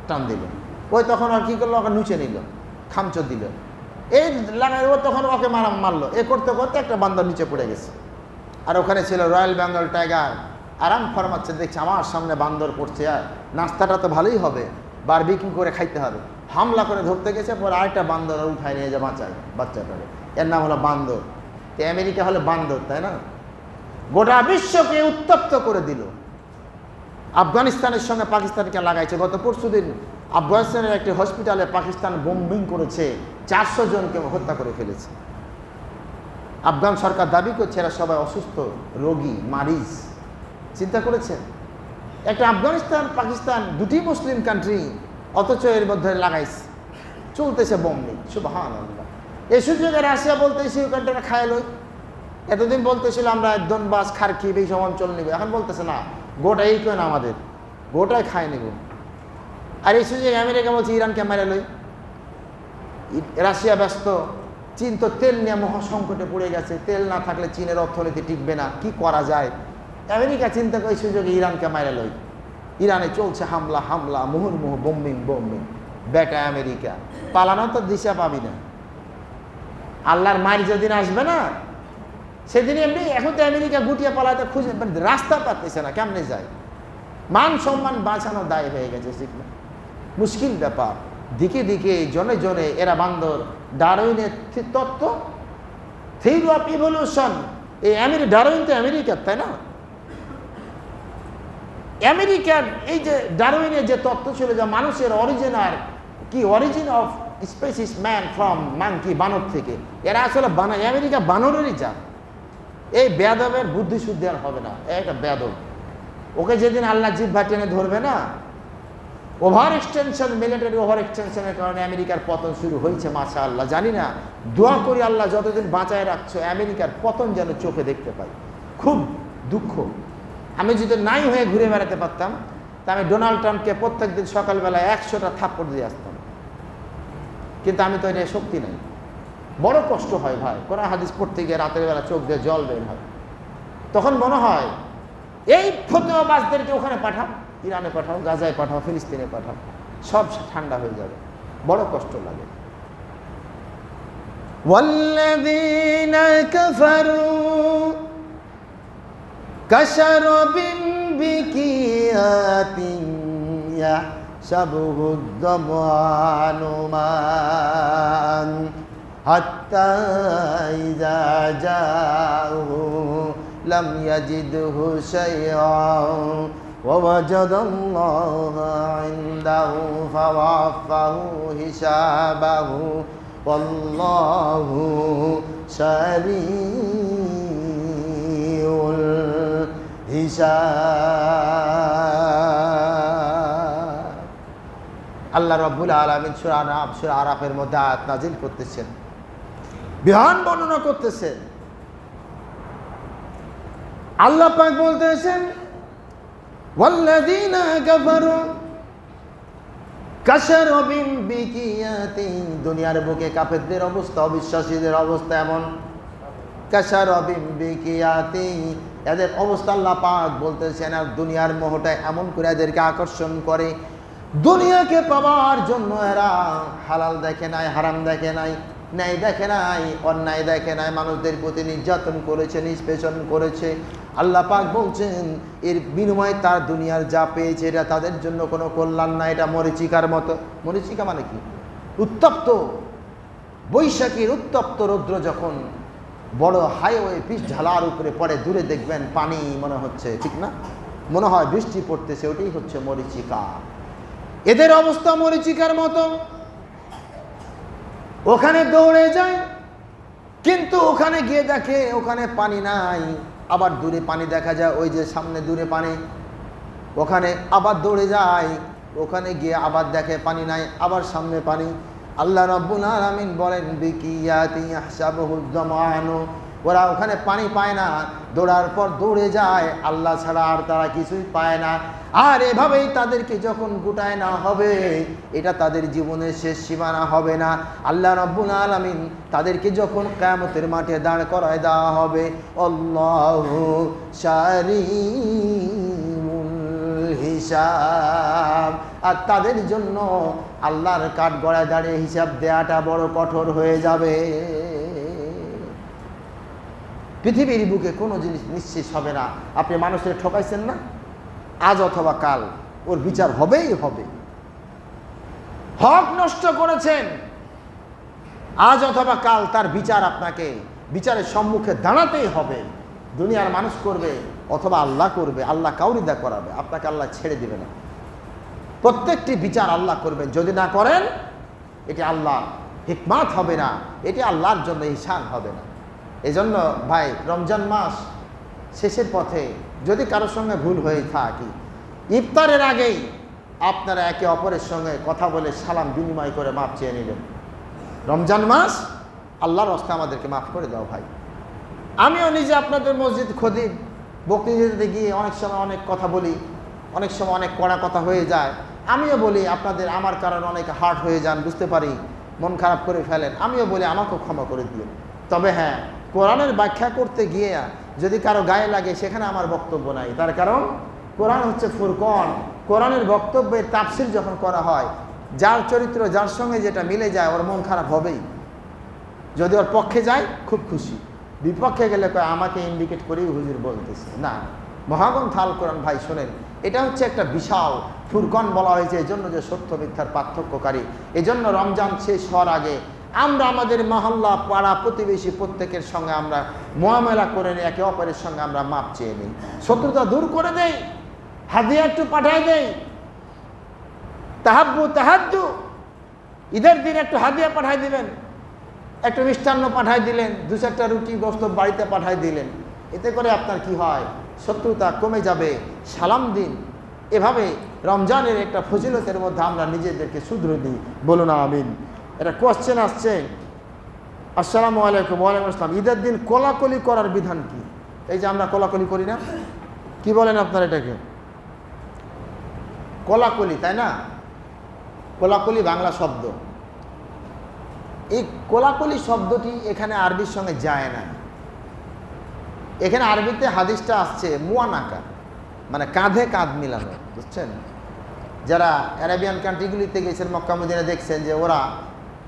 টান দিল। ওই তখন আর কি করলো, ওকে নুচে নিল, খামচো দিল, এই লাগাই ও তখন ওকে মারলো। এ করতে করতে একটা বান্দর নিচে পড়ে গেছে। আর ওখানে ছিল রয়্যাল বেঙ্গল টাইগার, আরাম ফরমাচ্ছে, দেখছে আমার সামনে বান্দর পড়ছে, আর নাস্তাটা তো ভালোই হবে, বারবিকিউ করে খাইতে হবে। হামলা করে ধরতে গেছে, পরে আরেকটা বান্দর উঠায় নিয়ে যা বাঁচায় বাচ্চাটাকে। এর নাম হলো বান্দর। তো আমেরিকা হলো বান্দর, তাই না? গোটা বিশ্বকে উত্তপ্ত করে দিল। আফগানিস্তানের সঙ্গে পাকিস্তানকে লাগাইছে। গত পরশুদিন আফগানিস্তানের একটি হসপিটালে পাকিস্তান বোম্বিং করেছে, 400 জনকে হত্যা করে ফেলেছে। আফগান সরকার দাবি করছে এরা সবাই অসুস্থ রোগী, মারিজ। চিন্তা করেছেন, একটা আফগানিস্তান পাকিস্তান দুটি মুসলিম কান্ট্রি, অথচ এর মধ্যে লাগাইছে, চলতেছে বোম্বিং। সুবহানাল্লাহ। এই সুযোগে রাশিয়া বলতেছে ইউক্রেনটা খায় লই। এতদিন বলতেছিল আমরা দোনবাস, খার্কিভ এই সব অঞ্চল নিব, এখন বলতেছে না, গোটা ইউক্রেন আমাদের, গোটাই খায় নিব। আর এই সুযোগে আমেরিকা বলছে ইরানকে মেরে লই। রাশিয়া ব্যস্ত, চীন তো তেল নিয়ে মহাসংকটে পড়ে গেছে, তেল না থাকলে চীনের অর্থনীতি টিকবে না, কি করা যায়? আমেরিকা চিন্তা করে সুযোগে ইরানকে মেরে লই। ইরানে চলছে হামলা হামলা, মুহুর্মুহু বোম্বিং বোম্বিং। বেটা আমেরিকা, পালানো তো দিশা পাবি না। আল্লাহর মার যেদিন আসবে না সেদিন এমনি, এখন তো আমেরিকা গুটিয়ে পালাতে খুঁজে রাস্তা পাচ্ছে না, কেমনে যায়? মান সম্মান বাঁচানো দায় হয়ে গেছে, ঠিক না? মুশকিল ব্যাপার। দিকে দিকে জনে জনে এরা বান্দর। ডারউইনের তত্ত্ব, থিওরি অফ ইভলিউশন, এই ডারউইন তো আমেরিকার, তাই না? আমেরিকার এই যে ডারউইনের যে তত্ত্ব ছিল যে মানুষের origin of species man from monkey, বানর থেকে, এরা আসলে আমেরিকা বানরেরই জাত। এই বেয়াদবের বুদ্ধি শুদ্ধি আর হবে না, একটা বেয়াদব। ওকে যেদিন আল্লাহ জিহ্বা টেনে ধরবে না, ওভার এক্সটেনশন, মিলিটারি ওভার এক্সটেনশনের কারণে আমেরিকার পতন শুরু হয়েছে। মাশাআল্লাহ, জানি না, দোয়া করি আল্লাহ যতদিন বাঁচায় রাখছো আমেরিকার পতন যেন চোখে দেখতে পাই। খুব দুঃখ। আমি যদি নাই হয়ে ঘুরে বেড়াতে পারতাম, তা আমি ডোনাল্ড ট্রাম্পকে প্রত্যেকদিন সকালবেলায় 100টা থাপ্পড় দিয়ে আসতাম, কিন্তু আমি তো এটা শক্তি নাই। বড় কষ্ট হয় ভাই, কোরআন হাদিস পড়তে গিয়ে রাতের বেলা চোখ দিয়ে জল বের হয়। তখন মনে হয় এই ফতোয়াবাজদেরকে ওখানে পাঠাও, ইরানে পাঠাও, গাজায় পাঠাও, ফিলিস্তিনে পাঠাও, সব ঠান্ডা হয়ে যাবে। বড় কষ্ট লাগে। ওয়াল্লাযীনা কাফারু কাশারাবিন বিকিয়াতিন ইয়াহসাবুহুয-যামানু মান হাত্তা ইযা জাআহু লাম ইয়াজিদহু শাইআন ওয়া ওয়াজাদাল্লাহা ইনদাহু ফাওয়াফাহু হিসাবাহু ওয়াল্লাহু সারিউল হিসাব। আল্লাহ রাব্বুল আলামিন সূরা আরাফের মধ্যে আয়াত নাযিল করতেছেন, বিহান বর্ণনা করতেছেন। আল্লাহ পাক বলতেছেন, ওয়াল্লাযীনা কাফারু কাশারাবিন বিকিয়াতিন, দুনিয়ার বুকে কাফেরদের অবস্থা, অবিশ্বাসীদের অবস্থা এমন। কাশারাবিন বিকিয়াতিন, এদের অবস্থা আল্লাহ পাক বলতেছেন, আর দুনিয়ার মোহটা এমন করে এদেরকে আকর্ষণ করে, দুনিয়াকে পাওয়ার জন্য এরা হালাল দেখে নাই, হারাম দেখে নাই, ন্যায় দেখে নাই, অন্যায় দেখে নাই, মানুষদের প্রতি নির্যাতন করেছে, নিষ্পেষণ করেছে। আল্লাহ পাক বলছেন এর বিনিময়ে তার দুনিয়ার যা পেয়েছে এটা তাদের জন্য কোনো কল্যাণ না, এটা মরীচিকার মতো। মরীচিকা মানে কি? উত্তপ্ত বৈশাখীর উত্তপ্ত রৌদ্র যখন বড় হাইওয়ে পিচ ঢালার উপরে পড়ে, দূরে দেখবেন পানি মনে হচ্ছে, ঠিক না? মনে হয় বৃষ্টি পড়তেছে, ওটাই হচ্ছে মরীচিকা। এদের অবস্থা মরীচিকার মতো। ওখানে দৌড়ে যায়, কিন্তু ওখানে গিয়ে দেখে ওখানে পানি নাই, আবার দূরে পানি দেখা যায়, ওই যে সামনে দূরে পানি, ওখানে আবার দৌড়ে যায়, ওখানে গিয়ে আবার দেখে পানি নাই, আবার সামনে পানি। আল্লাহ রাব্বুল আলামিন বলেন, বিকিয়াতি ইয়াহসাবুহু যামানু, ওরা ওখানে পানি পায় না, দৌড়ার পর দৌড়ে যায়, আল্লাহ ছাড়া আর তারা কিছুই পায় না। আর এভাবেই তাদেরকে যখন গুটায় না হবে, এটা তাদের জীবনের শেষ সীমানা হবে না। আল্লাহ রাব্বুল আলামিন তাদেরকে যখন কিয়ামতের মাঠে দাঁড় করায় দেওয়া হবে, আল্লাহু শারীমুল হিসাব, আর তাদের জন্য আল্লাহর কাঠগড়ায় দাঁড়িয়ে হিসাব দেওয়াটা বড় কঠোর হয়ে যাবে। পৃথিবীর বুকে কোনো জিনিস নিশ্চিত হবে না। আপনি মানুষের ঠকাইছেন না, আজ অথবা কাল ওর বিচার হবেই হবে। হক নষ্ট করেছেন, আজ অথবা কাল তার বিচার আপনাকে বিচারের সম্মুখে দাঁড়াতেই হবে। দুনিয়ার মানুষ করবে অথবা আল্লাহ করবে, আল্লাহ কাউরিদা করাবে, আপনাকে আল্লাহ ছেড়ে দেবে না। প্রত্যেকটি বিচার আল্লাহ করবেন, যদি না করেন এটি আল্লাহ হিকমাত হবে না, এটি আল্লাহর জন্য ইহসান হবে না। এজন্য ভাই, রমজান মাস শেষের পথে যদি কারোর সঙ্গে ভুল হয়ে থাকি, ইফতারের আগেই আপনারা একে অপরের সঙ্গে কথা বলে সালাম বিনিময় করে মাপ চেয়ে নিলেন। রমজান মাস, আল্লাহর রাস্তায় আমাদেরকে মাফ করে দাও ভাই। আমিও নিজে আপনাদের মসজিদ খতিব, বক্তৃতা দিতে গিয়ে অনেক সময় অনেক কথা বলি, অনেক সময় অনেক কড়া কথা হয়ে যায়। আমিও বলি আপনাদের, আমার কারণে অনেক হার্ট হয়ে যান, বুঝতে পারি, মন খারাপ করে ফেলেন। আমিও বলি আমাকেও ক্ষমা করে দিও। তবে হ্যাঁ, কোরআনের ব্যাখ্যা করতে গিয়ে যদি কারো গায়ে লাগে, সেখানে আমার বক্তব্য নাই। তার কারণ কোরআন হচ্ছে ফুরকান। কোরআনের বক্তব্যের তাফসীর যখন করা হয়, যার চরিত্র যার সঙ্গে যেটা মিলে যায়, ওর মন খারাপ হবেই। যদি ওর পক্ষে যায় খুব খুশি, বিপক্ষে গেলে আমাকে ইন্ডিকেট করেই হুজুর বলতেছে না। মহাগ্রন্থ আল কোরআন ভাই শোনেন, এটা হচ্ছে একটা বিশাল ফুরকান বলা হয়েছে, এই জন্য যে সত্য মিথ্যার পার্থক্যকারী। এই জন্য রমজান শেষ হওয়ার আগে আমরা আমাদের মহল্লা, পাড়া, প্রতিবেশী প্রত্যেকের সঙ্গে আমরা মুআমালা করে নিই, একে অপরের সঙ্গে আমরা মাপ চেয়ে নিই, শত্রুতা দূর করে দেই, হাদিয়া একটু পাঠাই দেই। তাহাব্বু তাহাদ্দু, ঈদের দিন একটু হাদিয়া পাঠাই দিবেন, একটু মিষ্টান্ন পাঠাই দিলেন, 2-4টা রুটি গোস্ত বাড়িতে পাঠাই দিলেন। এতে করে আপনার কি হয়, শত্রুতা কমে যাবে। সালাম দিন। এভাবে রমজানের একটা ফজিলতের মধ্যে আমরা নিজেদেরকে শুধরে দিই। বলুন আমিন। এটা কোশ্চেন আসছে, আসসালামু আলাইকুম। ওয়ালাইকুম আসসালাম। ঈদের দিন কোলাকুলি করার বিধান কি? এই যে আমরা কোলাকুলি করি না, কি বলেন আপনার এটাকে? কোলাকুলি, তাই না? কোলাকুলি বাংলা শব্দ। এই কোলাকুলি শব্দটি এখানে আরবির সঙ্গে যায় না। এখানে আরবিতে হাদিসটা আসছে মুয়ানাকা, মানে কাঁধে কাঁধ মিলানো, বুঝছেন? যারা আরাবিয়ান কান্ট্রিগুলিতে গেছেন, মক্কা মদিনা, দেখছেন যে ওরা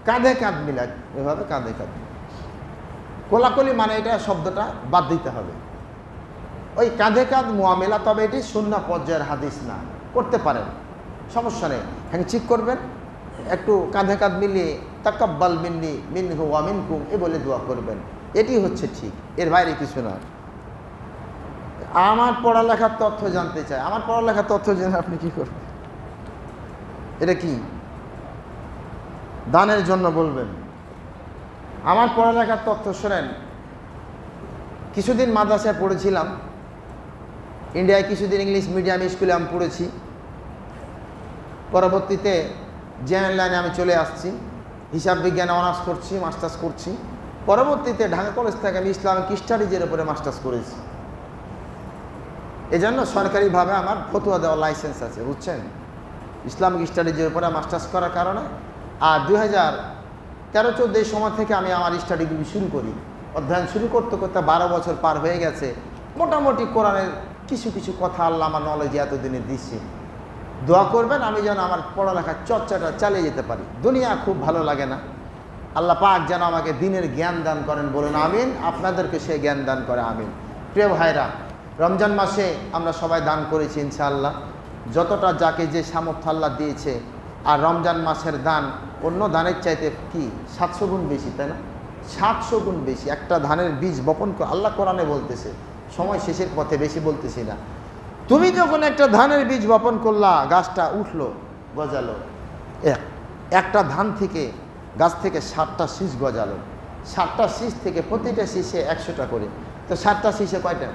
কাঁধে কাঁধ মিলায়, এভাবে কাঁধে কাঁধ। কোলাকুলি মানে এটা শব্দটা বাদ দিতে হবে। ওই কাঁধে কাঁধ মুআমেলা, তবে এটি সুন্নাহ পর্যায়ের হাদিস না। করতে পারেন, সমস্যা নেই। হ্যাঁ, ঠিক করবেন, একটু কাঁধে কাঁধ মিলিয়ে তাকাব্বাল মিন্নি মিনহু ওয়া মিনকুম এ বলে দোয়া করবেন, এটি হচ্ছে ঠিক, এর বাইরে কিছু না। আমার পড়ালেখার তথ্য জানতে চাই, আমার পড়ালেখার তথ্য জেনে আপনি কি করবেন? এটা কি দানের জন্য বলবেন? আমার পড়ালেখার তথ্য শোনেন। কিছুদিন মাদ্রাসায় পড়েছিলাম, ইন্ডিয়ায় কিছুদিন ইংলিশ মিডিয়াম স্কুলে আমি পড়েছি। পরবর্তীতে জেনারেল লাইনে আমি চলে আসছি, হিসাব বিজ্ঞানে অনার্স করছি, মাস্টার্স করছি। পরবর্তীতে ঢাকা কলেজ থেকে আমি ইসলামিক স্টাডিজের উপরে মাস্টার্স করেছি। এজন্য সরকারিভাবে আমার ফতোয়া দেওয়ার লাইসেন্স আছে, বুঝছেন? ইসলামিক স্টাডিজের উপরে মাস্টার্স করার কারণে। আর 2013-14 সময় থেকে আমি আমার স্টাডিগুলি শুরু করি। অধ্যয়ন শুরু করতে করতে 12 বছর পার হয়ে গেছে। মোটামুটি কোরআনের কিছু কিছু কথা আল্লাহ আমার নলেজে এতদিনে দিচ্ছি। দোয়া করবেন আমি যেন আমার পড়ালেখার চর্চাটা চালিয়ে যেতে পারি। দুনিয়া খুব ভালো লাগে না, আল্লাহ পাক যেন আমাকে দিনের জ্ঞান দান করেন, বলুন আমিন। আপনাদেরকে সে জ্ঞান দান করে, আমিন। প্রিয় ভাইরা, রমজান মাসে আমরা সবাই দান করেছি ইনশাআল্লাহ, যতটা যাকে যে সামর্থ্য আল্লাহ দিয়েছে। আর রমজান মাসের দান অন্য দানের চাইতে কি 700 গুণ বেশি, তাই না? 700 গুণ বেশি। একটা ধানের বীজ বপন করে, আল্লাহ কোরআনে বলতেছে, সময় শেষের পথে, বেশি বলতেছি না। তুমি যখন একটা ধানের বীজ বপন করলা, গাছটা উঠলো, গজালো, একটা ধান থেকে গাছ থেকে 7টা শীষ গজালো। 7টা শীষ থেকে প্রতিটা শীষে 100টা করে, তো 7টা শীষে কয়টা?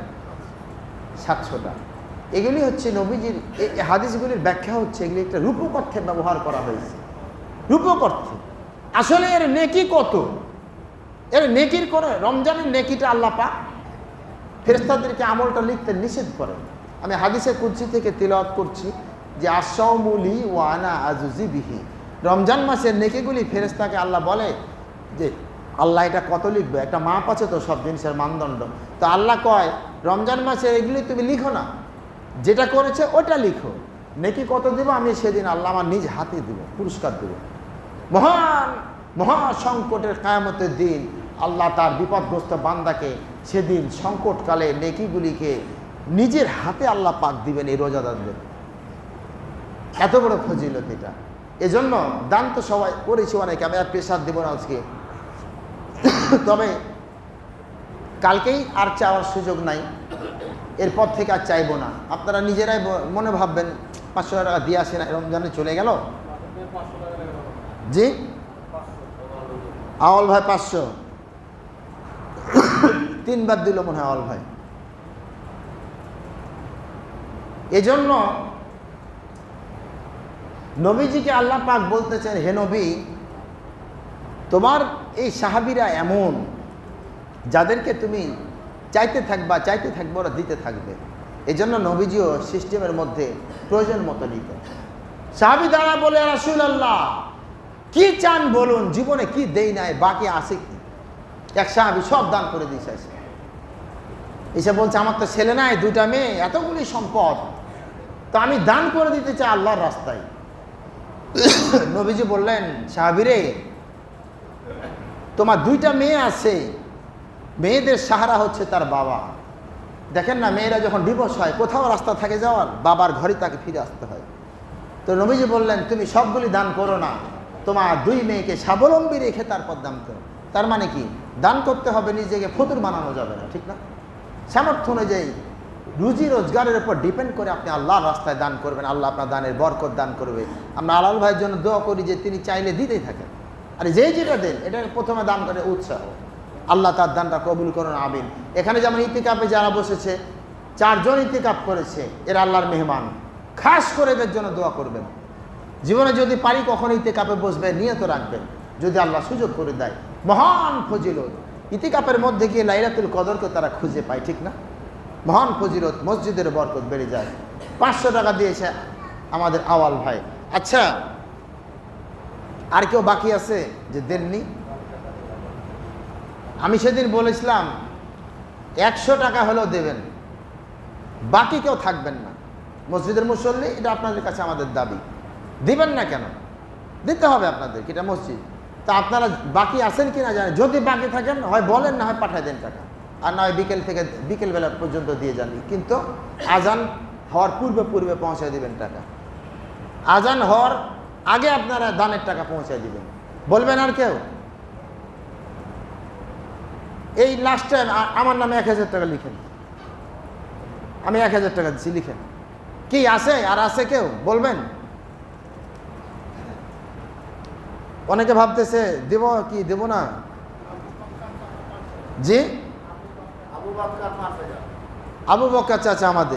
700টা। এগুলি হচ্ছে নবীজির এই হাদিসগুলির ব্যাখ্যা হচ্ছে, এগুলি একটা রূপক অর্থে ব্যবহার করা হয়েছে। রূপক অর্থে আসলে এর নেকি কত, এর নেকির করে রমজানের নেকিটা আল্লাহ পাক ফেরেশতাদেরকে আমলটা লিখতে নিষেধ করেন। আমি হাদিসে কুদসি থেকে তিলাওয়াত করছি যে আস-সাওমুলি ওয়া আনা আজুজি বিহি। রমজান মাসের নেকিগুলি ফেরেশতাকে আল্লাহ বলে যে আল্লাহ এটা কত লিখবে, একটা মাপ আছে তো সব জিনিসের মানদণ্ড। তো আল্লাহ কয় রমজান মাসে এগুলি তুমি লিখো না, যেটা করেছে ওটা লিখো, নেকি কত দেবো আমি সেদিন আল্লাহ আমার নিজ হাতে দেবো, পুরস্কার দেবো। মহান মহা সংকটের কিয়ামতের দিন আল্লাহ তার বিপদগ্রস্ত বান্দাকে সেদিন সংকটকালে নেকিগুলিকে নিজের হাতে আল্লাহ পাক দিবেন এই রোজাদারদের। এত বড় ফজিলত এটা। এজন্য দান তো সবাই করেছি অনেকে, আমি আর প্রেশার দেবো না আজকে। তবে কালকেই আর চাওয়ার সুযোগ নাই, এরপর থেকে আর চাইবো না। আপনারা নিজেরাই মনে ভাববেন 500 টাকা দিয়ে আসেন, রমজানে চলে গেল। জি আওয়াল ভাই 500 3বার দিল মনে হয় আওয়াল ভাই। এজন্য নবীজিকে আল্লাহ পাক বলতেছেন, হে নবী, তোমার এই সাহাবীরা এমন যাদেরকে তুমি চাইতে থাকবে ওরা দিতে থাকবে। এজন্য নবীজিও সিস্টেমের মধ্যে প্রয়োজন মতো নিতেন। সাহাবী দ্বারা বলে রাসূলুল্লাহ কি চান বলুন, জীবনে কি দেই নাই, বাকি আছে কি? এক সাহাবী সব দান করে দিয়েছে। এসে বলছে আমার তো ছেলে নাই, 2টা মেয়ে, এতগুলি সম্পদ, তো আমি দান করে দিতে চাই আল্লাহর রাস্তায়। নবীজি বললেন, সাহাবীরে তোমার 2টা মেয়ে আছে, মেয়েদের সাহারা হচ্ছে তার বাবা। দেখেন না, মেয়েরা যখন ডিভোর্স হয় কোথাও রাস্তা থাকে যাওয়ার, বাবার ঘরে তাকে ফিরে আসতে হয়। তো নবীজি বললেন তুমি সবগুলি দান করো না, তোমার 2 মেয়েকে স্বাবলম্বী রেখে তারপর দান করো। তার মানে কি, দান করতে হবে, নিজেকে ফতুর বানানো যাবে না, ঠিক না? সামর্থ্য অনুযায়ী রুজি রোজগারের উপর ডিপেন্ড করে আপনি আল্লাহর রাস্তায় দান করবেন, আল্লাহ আপনার দানের বরকত দান করবে। আমরা আলাল ভাইয়ের জন্য দোয়া করি যে তিনি চাইলে দিতেই থাকেন, আর যেটা দেন এটা প্রথমে দান করে উৎসাহ, আল্লাহ তার দানটা কবুল করুন, আমিন। এখানে যেমন ইতিকাফে যারা বসেছে 4 জন ইতিকাফ করেছে, এরা আল্লাহর মেহমান, খাস করে এদের জন্য দোয়া করবেন। জীবনে যদি পারি কখনো ইতিকাফে বসবে, নিয়ত রাখবেন, যদি আল্লাহ সুযোগ করে দেয়। মহান ফজিলত, ইতিকাফের মধ্যে গিয়ে লাইলাতুল কদরকে তারা খুঁজে পায়, ঠিক না? মহান ফজিলত, মসজিদের বরকত বেড়ে যায়। 500 টাকা দিয়েছে আমাদের আওয়াল ভাই। আচ্ছা, আর কেউ বাকি আছে যে দেননি? আমি সেদিন বলেছিলাম 100 টাকা হলেও দেবেন, বাকি কেউ থাকবেন না। মসজিদের মুসল্লি, এটা আপনাদের কাছে আমাদের দাবি। দিবেন না কেন? দিতে হবে আপনাদের, এটা মসজিদ। তা আপনারা বাকি আছেন কিনা জানেন, যদি বাকি থাকেন হয় বলেন, না হয় পাঠায় দেন টাকা, আর না হয় বিকেলবেলা পর্যন্ত দিয়ে যান। কিন্তু আজান হওয়ার পূর্বে পৌঁছায় দিবেন টাকা। আজান হওয়ার আগে আপনারা দানের টাকা পৌঁছায় দিবেন। বলবেন আর কেউ? এই লাস্ট টাইম আমার নামে 1000 টাকা লিখেন, আমি 1000 টাকা দিচ্ছি, লিখেন। কি আছে? আর আছে কেউ? বলবেন। অনেকে ভাবতেছে দেব কি দেব না। জি আবু বকর চাচা, আমার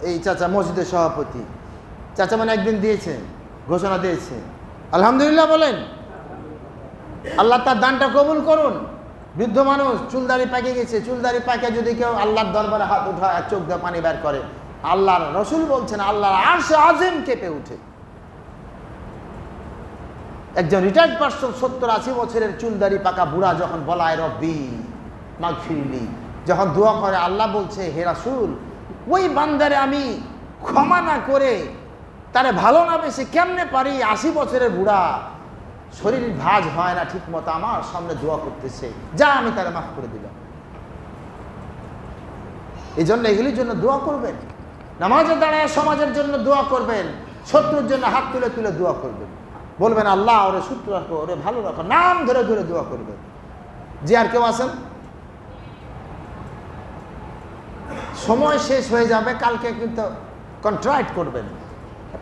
এই চাচা মসজিদের সভাপতি চাচা, মানে একদিন দিয়েছে, ঘোষণা দিয়েছে। আলহামদুলিল্লাহ বলেন। আল্লাহ তার দানটা কবুল করুন। বৃদ্ধ মানুষ, চুলদাড়ি পাকে গেছে, চুলদাড়ি পাকে যদি কেউ আল্লাহর দরবারে হাত উঠায় আর চোখ দিয়ে পানি বের করে, আল্লাহর রসুল বলছেন আল্লাহর আরশে আজিম কেঁপে উঠে। একজন রিটায়ার্ড পারসন 70-80 বছরের চুলদাড়ি পাকা বুড়া যখন বলায় রব্বি মাগফিরলি, যখন দোয়া করে, আল্লাহ বলছে হে রাসূল, ওই বান্দারে আমি ক্ষমা না করে তারে ভালো না বেশি কেমনে পারি? 80 বছরের বুড়া, শরীর ভাঁজ হয় না ঠিক মতো, আমার সামনে দোয়া করতেছে, যা আমি তারে মাফ করে দিলাম। এই জন্য এগুলির জন্য দোয়া করবেন, নামাজে দাঁড়ায় সমাজের জন্য দোয়া করবেন, শত্রুর জন্য হাত তুলে তুলে দোয়া করবেন, বলবেন আল্লাহ ওরে শত্রু রাখো, ওরে ভালো রাখো, নাম ধরে ধরে দোয়া করবেন। যে আর কেউ আছেন? সময় শেষ হয়ে যাবে, কালকে কিন্তু কন্ট্রাক্ট করবেন।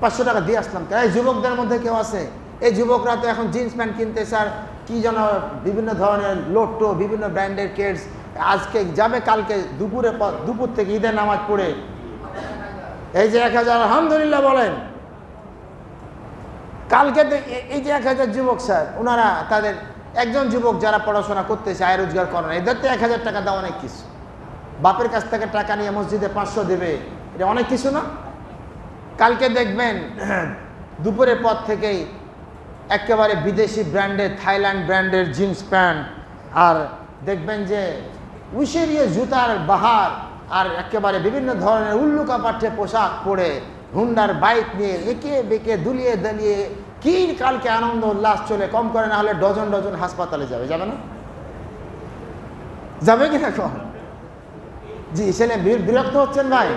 500 টাকা দিয়ে আসলাম। এই যুবকদের মধ্যে কেউ আছে? এই যুবকরা তো এখন জিন্স প্যান্ট কিনতে, স্যার কি যেন বিভিন্ন ধরনের লোট্টো, বিভিন্ন ব্র্যান্ডের কেডস, আজকে যাবে, কালকে দুপুর থেকে ঈদের নামাজ পড়ে এই যে 1000, আলহামদুলিল্লাহ বলেন। কালকে এই যে 1000 যুবক স্যার, ওনারা তাদের একজন যুবক যারা পড়াশোনা করতেছে, আয় রোজগার করে না, এদের তো 1000 টাকা দেওয়া অনেক কিছু। বাপের কাছ থেকে টাকা নিয়ে মসজিদে 500 দেবে, এটা অনেক কিছু না? কালকে দেখবেন দুপুরের পর থেকেই একেবারে বিদেশি ব্র্যান্ডের, থাইল্যান্ড ব্র্যান্ডের জিন্স প্যান্ট, আর দেখবেন যে উশেরিয়ে জুতার বাহার, আর একেবারে বিভিন্ন ধরনের উল্লুকা পাঠ্যে পোশাক পরে হুন্ডার বাইক নিয়ে এঁকে বেঁকে দুলিয়ে দালিয়ে কি কালকে আনন্দ উল্লাস চলে। কম করে না হলে ডজন ডজন হাসপাতালে যাবে, যাবে না? যাবে কিনা কম? জি, ছেলে বিরক্ত হচ্ছেন ভাই?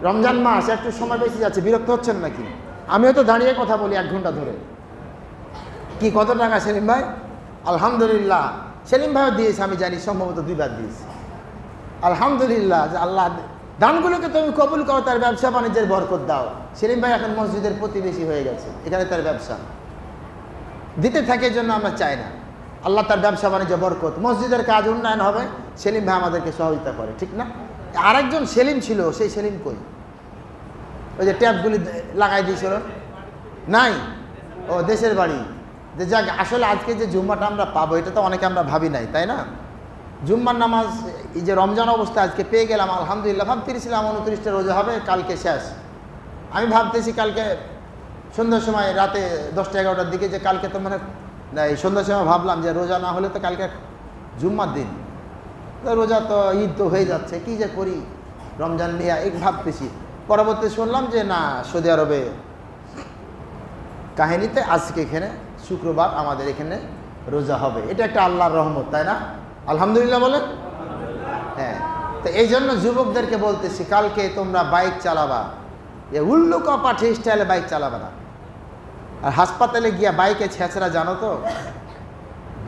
রমজান মাস একটু সময় বেশি যাচ্ছে, বিরক্ত হচ্ছেন নাকি? আমিও তো দাঁড়িয়ে কথা বলি 1 ঘন্টা ধরে। কি কত টাকা সেলিম ভাই? আলহামদুলিল্লাহ, সেলিম ভাইও দিয়েছে, আমি জানি সম্ভবত 2 বার দিয়েছে। আলহামদুলিল্লাহ, যে আল্লাহ দানগুলোকে তুমি কবুল করো, তার ব্যবসা বাণিজ্যের বরকত দাও। সেলিম ভাই এখন মসজিদের প্রতিবেশী হয়ে গেছে, এখানে তার ব্যবসা দিতে থাকে, জন্য আমরা চাই না। আল্লাহ তার ব্যবসা বাণিজ্য বরকত, মসজিদের কাজ উন্নয়ন হবে, সেলিম ভাই আমাদেরকে সহযোগিতা করে, ঠিক না? আরেকজন সেলিম ছিল, সেই সেলিম কই? ওই যে ট্যাপগুলি লাগাই দিয়েছিল, নাই? ও দেশের বাড়ি। যে যাক, আসলে আজকে যে জুম্মাটা আমরা পাবো, এটা তো অনেকে আমরা ভাবি নাই, তাই না? জুম্মার নামাজ এই যে রমজান অবস্থা আজকে পেয়ে গেলাম, আলহামদুলিল্লাহ। ভাবতেছিলাম 29টা রোজা হবে, কালকে শেষ। আমি ভাবতেছি কালকে সন্ধ্যার সময়, রাতে 10টা 11টার দিকে, যে কালকে তো মানে এই সন্ধ্যার সময় ভাবলাম যে রোজা না হলে তো কালকে জুম্মার দিন, রোজা তো ঈদ তো হয়ে যাচ্ছে, কি যে করি রমজান নিয়ে এই ভাবতেছি। পরবর্তী শুনলাম যে না, সৌদি আরবে কাহিনীতে আজকে এখানে শুক্রবার আমাদের এখানে রোজা হবে। এটা একটা আল্লাহর রহমত, তাই না? আলহামদুলিল্লাহ বলেন। হ্যাঁ, তো এই জন্য যুবকদেরকে বলতেছি, কালকে তোমরা বাইক চালাবা, এ উল্লুকা পাঠে স্টাইলে বাইক চালাবে না। আর হাসপাতালে গিয়া বাইকে ছেঁচড়া, জানো তো?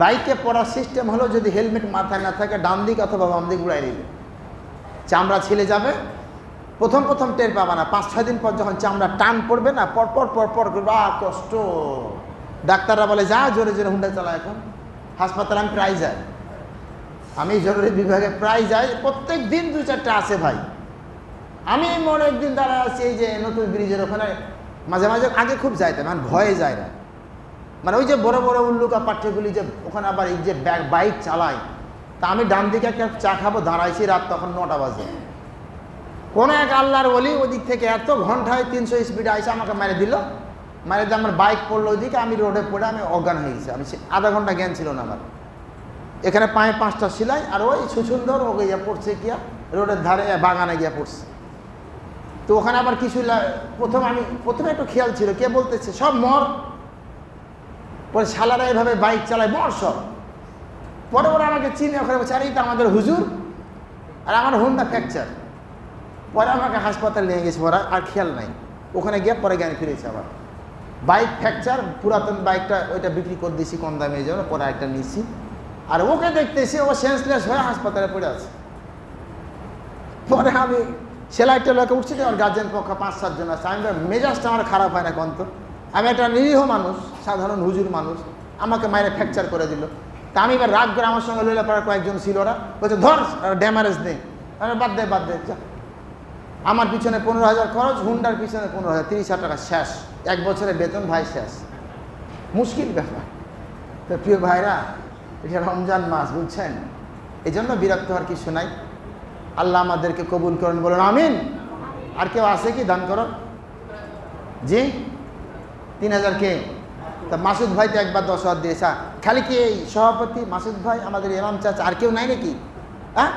বাইকে পড়ার সিস্টেম হলো, যদি হেলমেট মাথায় না থাকে ডান দিক অথবা বাম দিক উড়াই দিবে, চামড়া ছিলে যাবে। প্রথম প্রথম টের পাবা না, 5-6 দিন পর যখন চামড়া টান পড়বে না, পরপর পরপর করবে, কষ্ট। ডাক্তাররা বলে যা জোরে জোরে হুন্ডা চালা। এখন হাসপাতালে আমি প্রায় যাই, আমি জরুরি বিভাগে প্রায় যাই, প্রত্যেক দিন 2-4টা আছে ভাই। আমি মনে একদিন দাঁড়া আছি এই যে নতুন ব্রিজের ওখানে, মাঝে মাঝে আগে খুব যাইতাম, মানে ভয়ে যায় না, মানে ওই যে বড় বড় উল্লুকা পাঠ্যগুলি যে ওখানে আবার এই যে বাইক চালাই, তা আমি ডান দিকে একটা চা খাবো, দাঁড়াইছি, রাত তখন 9টা বাজে। কোনো এক আল্লাহর ওলি ওদিক থেকে এত ঘন্টায় 300 স্পিডে আইসে আমাকে মেরে দিল, মেরে দিয়ে আমার বাইক পড়লো ওইদিকে, আমি রোডে পড়ে আমি অজ্ঞান হয়ে গেছি। আমি আধা ঘন্টা জ্ঞান ছিল না আমার। এখানে পায়ে 5টা সেলাই, আর ওই সুসুন্দর ও গিয়া পড়ছে গিয়া রোডের ধারে বাগানে গিয়া পড়ছে। তো ওখানে আবার কিছু প্রথমে একটু খেয়াল ছিল, কে বলতেছে সব মর, পরে শালারা এভাবে বাইক চালায়, মর সব। পরে ওরা আমাকে চিনে, ওখানে বলছে আরে এটা আমাদের হুজুর, আর আমার হুন্ডা ফ্র্যাকচার। পরে আমাকে হাসপাতালে নিয়ে গেছে, ওরা আর খেয়াল নাই। ওখানে গিয়ে পরে জ্ঞান ফিরেছে আবার। বাইক ফ্র্যাকচার, পুরাতন বাইকটা ওইটা বিক্রি করে দিয়েছি কম দামে, এই জন্য পরে একটা নিয়েছি। আর ওকে দেখতেছি ও সেন্সলেস হয়ে হাসপাতালে পড়ে আছে। পরে আমি সেলাইটা লোকে উঠছি, আর গার্জেন পক্ষ 5-7 জন আছে। আমি মেজাজটা আমার খারাপ হয় না কন্ত, আমি একটা নিরীহ মানুষ, সাধারণ হুজুর মানুষ, আমাকে মায়ের ফ্র্যাকচার করে দিল। তা আমি এবার রাগ করে, আমার সঙ্গে লইলে পাড়ার কয়েকজন ছিল, ওরা বলছে ধর ড্যামারেজ নেই, আমি বাদ দে যা। আমার পিছনে 15,000 খরচ, হুন্ডার পিছনে 15,000, 30,000 টাকা শেষ, 1 বছরের বেতন ভাই শেষ। মুশকিল ব্যাপার। তো প্রিয় ভাইরা, এটা রমজান মাস, বুঝছেন? এই জন্য বিরক্ত হওয়ার কিছু নাই। আল্লাহ আমাদেরকে কবুল করেন, বলুন আমিন। আর কেউ আছে কি দান করো? জি, 3,000 কে? তা মাসুদ ভাই তো একবার 10,000 দিয়েছে। খালি কি এই সভাপতি মাসুদ ভাই, আমাদের ইমাম চাচা, আর কেউ নাই নাকি? হ্যাঁ,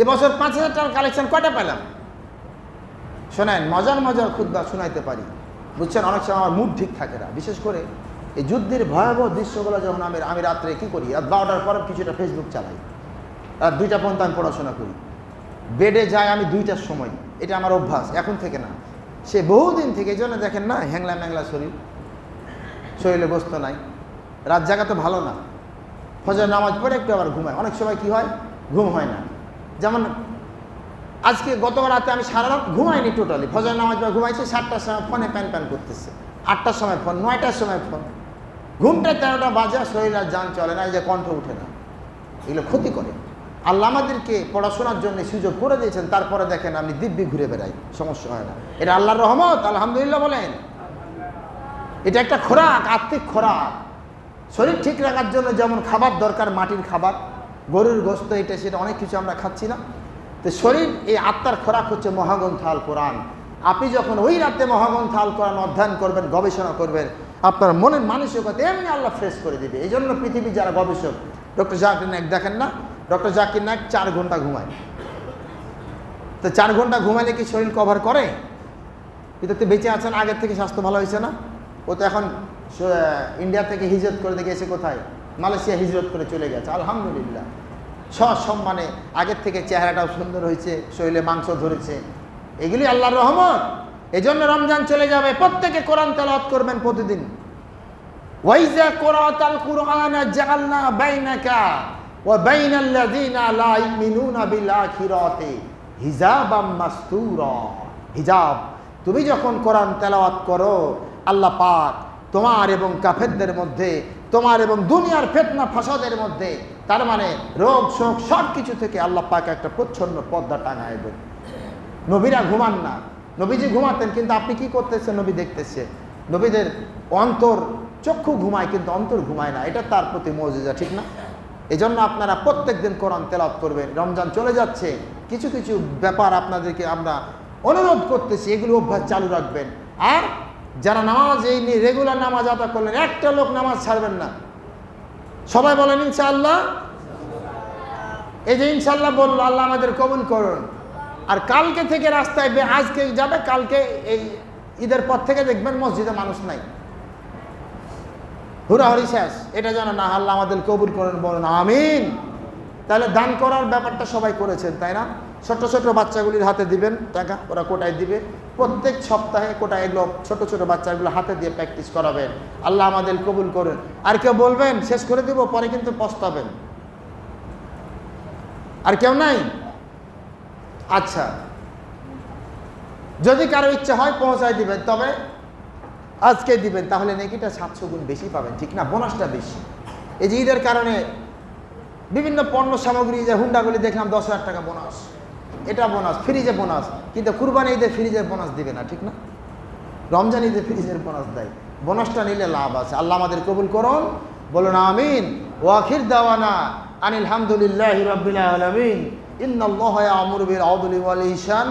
এবছর 5,000 টাকার কালেকশন কয়টা পেলাম? শোনেন, মজার খুতবা শোনাইতে পারি, বুঝছেন? অনেক সময় আমার মুড ঠিক থাকে না, বিশেষ করে এই যুদ্ধের ভয়াবহ দৃশ্যগুলো যখন আমি রাত্রে কী করি, রাত 12টার পর কিছুটা ফেসবুক চালাই, রাত 2টা পর্যন্ত আমি পড়াশোনা করি, বেডে যাই আমি 2টার সময়। এটা আমার অভ্যাস, এখন থেকে না, সে বহুদিন থেকে। এই জন্য দেখেন না, হ্যাংলা ম্যাংলা শরীরে বসতো নাই, রাত জাগা তো ভালো না। ফজর নামাজ পড়ে একটু আবার ঘুমায়, অনেক সময় কি হয়, ঘুম হয় না। যেমন আজকে গত রাতে আমি সারা রাত ঘুমাইনি টোটালি, ফজর নামাজ পড়ে ঘুমাইছি, 7টার সময় ফোনে প্যান করতেছে, 8টার সময় ফোন, 9টার সময় ফোন, ঘুমটা 13টা বাজে, শরীর আর যান চলে না, এই যে কণ্ঠ উঠে না, এগুলো ক্ষতি করে। আল্লাহ আমাদেরকে পড়াশোনার জন্য সুযোগ করে দিয়েছেন, তারপরে দেখেন আমি দিব্যি ঘুরে বেড়াই, সমস্যা হয় না। এটা আল্লাহর রহমত, আলহামদুলিল্লাহ বলেন। এটা একটা খোরাক, আত্মিক খোরাক। শরীর ঠিক রাখার জন্য যেমন খাবার দরকার, মাটির খাবার, গরুর গোস্ত, এটা সেটা অনেক কিছু আমরা খাচ্ছি না। তো শরীর, এই আত্মার খোরাক হচ্ছে মহাগ্রন্থ আল কোরআন। আপনি যখন ওই রাতে মহাগ্রন্থ আল কোরআন অধ্যয়ন করবেন, গবেষণা করবেন, আপনার মনের মানসিকতা এমনি আল্লাহ ফ্রেশ করে দিবে। এই জন্য পৃথিবীর যারা গবেষক, ডক্টর জাকির নায়েক দেখেন না, ডক্টর জাকির নায়েক 4 ঘন্টা ঘুমায়। তো 4 ঘন্টা ঘুমালে কি শরীর কভার করে? কিন্তু তো বেঁচে আছেন, আগের থেকে স্বাস্থ্য ভালো হয়েছে না? ও তো এখন ইন্ডিয়া থেকে হিজরত করে গেছে কোথায়, মালয়েশিয়া হিজরত করে চলে গেছে, আলহামদুলিল্লাহ। সসম্মানে আগের থেকে চেহারাটাও সুন্দর হয়েছে, শরীরে মাংস ধরেছে, এগুলি আল্লাহর রহমত। এই জন্য রমজান চলে যাবে, প্রত্যেকে কোরআন তেলাওয়াত করবেন প্রতিদিন। ওয়াইজা কুরাতাল কুরআন জাআলনা বাইনাকা ওয়া বাইনাল লাযিনা লা ইউমিনুনা বিল আখিরাতি হিজাবাম মাসতুরা। হিজাব, তুমি যখন কোরআন তেলাওয়াত করো, আল্লাহ পাক তোমার এবং কাফেরদের মধ্যে, তোমার এবং দুনিয়ার ফিতনা ফাসাদের মধ্যে, তার মানে রোগ শোক সব কিছু থেকে আল্লাহ পাক একটা প্রচ্ছন্ন পর্দা টাঙায় দেন। নবীরা ঘুমান না, নবীজি ঘুমাতেন, কিন্তু আপনি কি করতেছেন? নবী দেখতেছে। নবীদের অন্তর, চক্ষু ঘুমায় কিন্তু অন্তর ঘুমায় না, এটা তার প্রতি মুজিজা, ঠিক না? এই জন্য আপনারা প্রত্যেক দিন কোরআন তেলাওয়াত করবেন। রমজান চলে যাচ্ছে, কিছু কিছু ব্যাপার আপনাদেরকে আমরা অনুরোধ করতেছি, এগুলো অভ্যাস চালু রাখবেন। আর যারা নামাজ, এই রেগুলার নামাজ আদা করলেন, একটা লোক নামাজ ছাড়বেন না। সবাই বলেন ইনশাআল্লাহ। এই যে ইনশাআল্লাহ বললো, আল্লাহ আমাদের কবুল করুন। আর কালকে থেকে রাস্তায়, আজকে যাবে, কালকে এই ঈদের পর থেকে দেখবেন মসজিদে মানুষ নাই, হুড়াহুড়ি শেষ। এটা যেন না, আল্লাহ আমাদের কবুল করেন, বলেন আমিন। তাহলে দান করার ব্যাপারটা সবাই করেছেন, তাই না? ছোট ছোট বাচ্চাগুলির হাতে দিবেন টাকা, ওরা কোটায় দিবে। প্রত্যেক সপ্তাহে কোটায় এগুলো ছোট ছোট বাচ্চাগুলো হাতে দিয়ে প্র্যাকটিস করাবেন। আল্লাহ আমাদের কবুল করেন। আর কেউ বলবেন শেষ করে দিব, পরে কিন্তু পস্তাবেন। আর কেউ নাই? আচ্ছা, যদি কারো ইচ্ছা হয় পৌঁছায় দিবেন, তবে আজকে দিবেন, তাহলে নেকিটা 700 গুণ বেশি পাবেন, ঠিক না? বোনাসটা বেশি। এই যে ঈদের কারণে বিভিন্ন পণ্য সামগ্রী, যে হুন্ডাগুলি দেখলাম 10,000 টাকা বোনাস, এটা বোনাস, ফ্রিজে বোনাস। কিন্তু কুরবানি ঈদে ফ্রিজের বোনাস দিবে না, ঠিক না? রমজান ঈদে ফ্রিজের বোনাস দেয়। বোনাসটা নিলে লাভ আছে। আল্লাহ আমাদের কবুল করুন, বলুন আমিন। ওয়া আখির দাওয়ানা আনিল হামদুলিল্লাহি রাব্বিল আলামিন। ইন্নাল্লাহা ইয়া'মুরু বিল আদলি ওয়াল ইহসান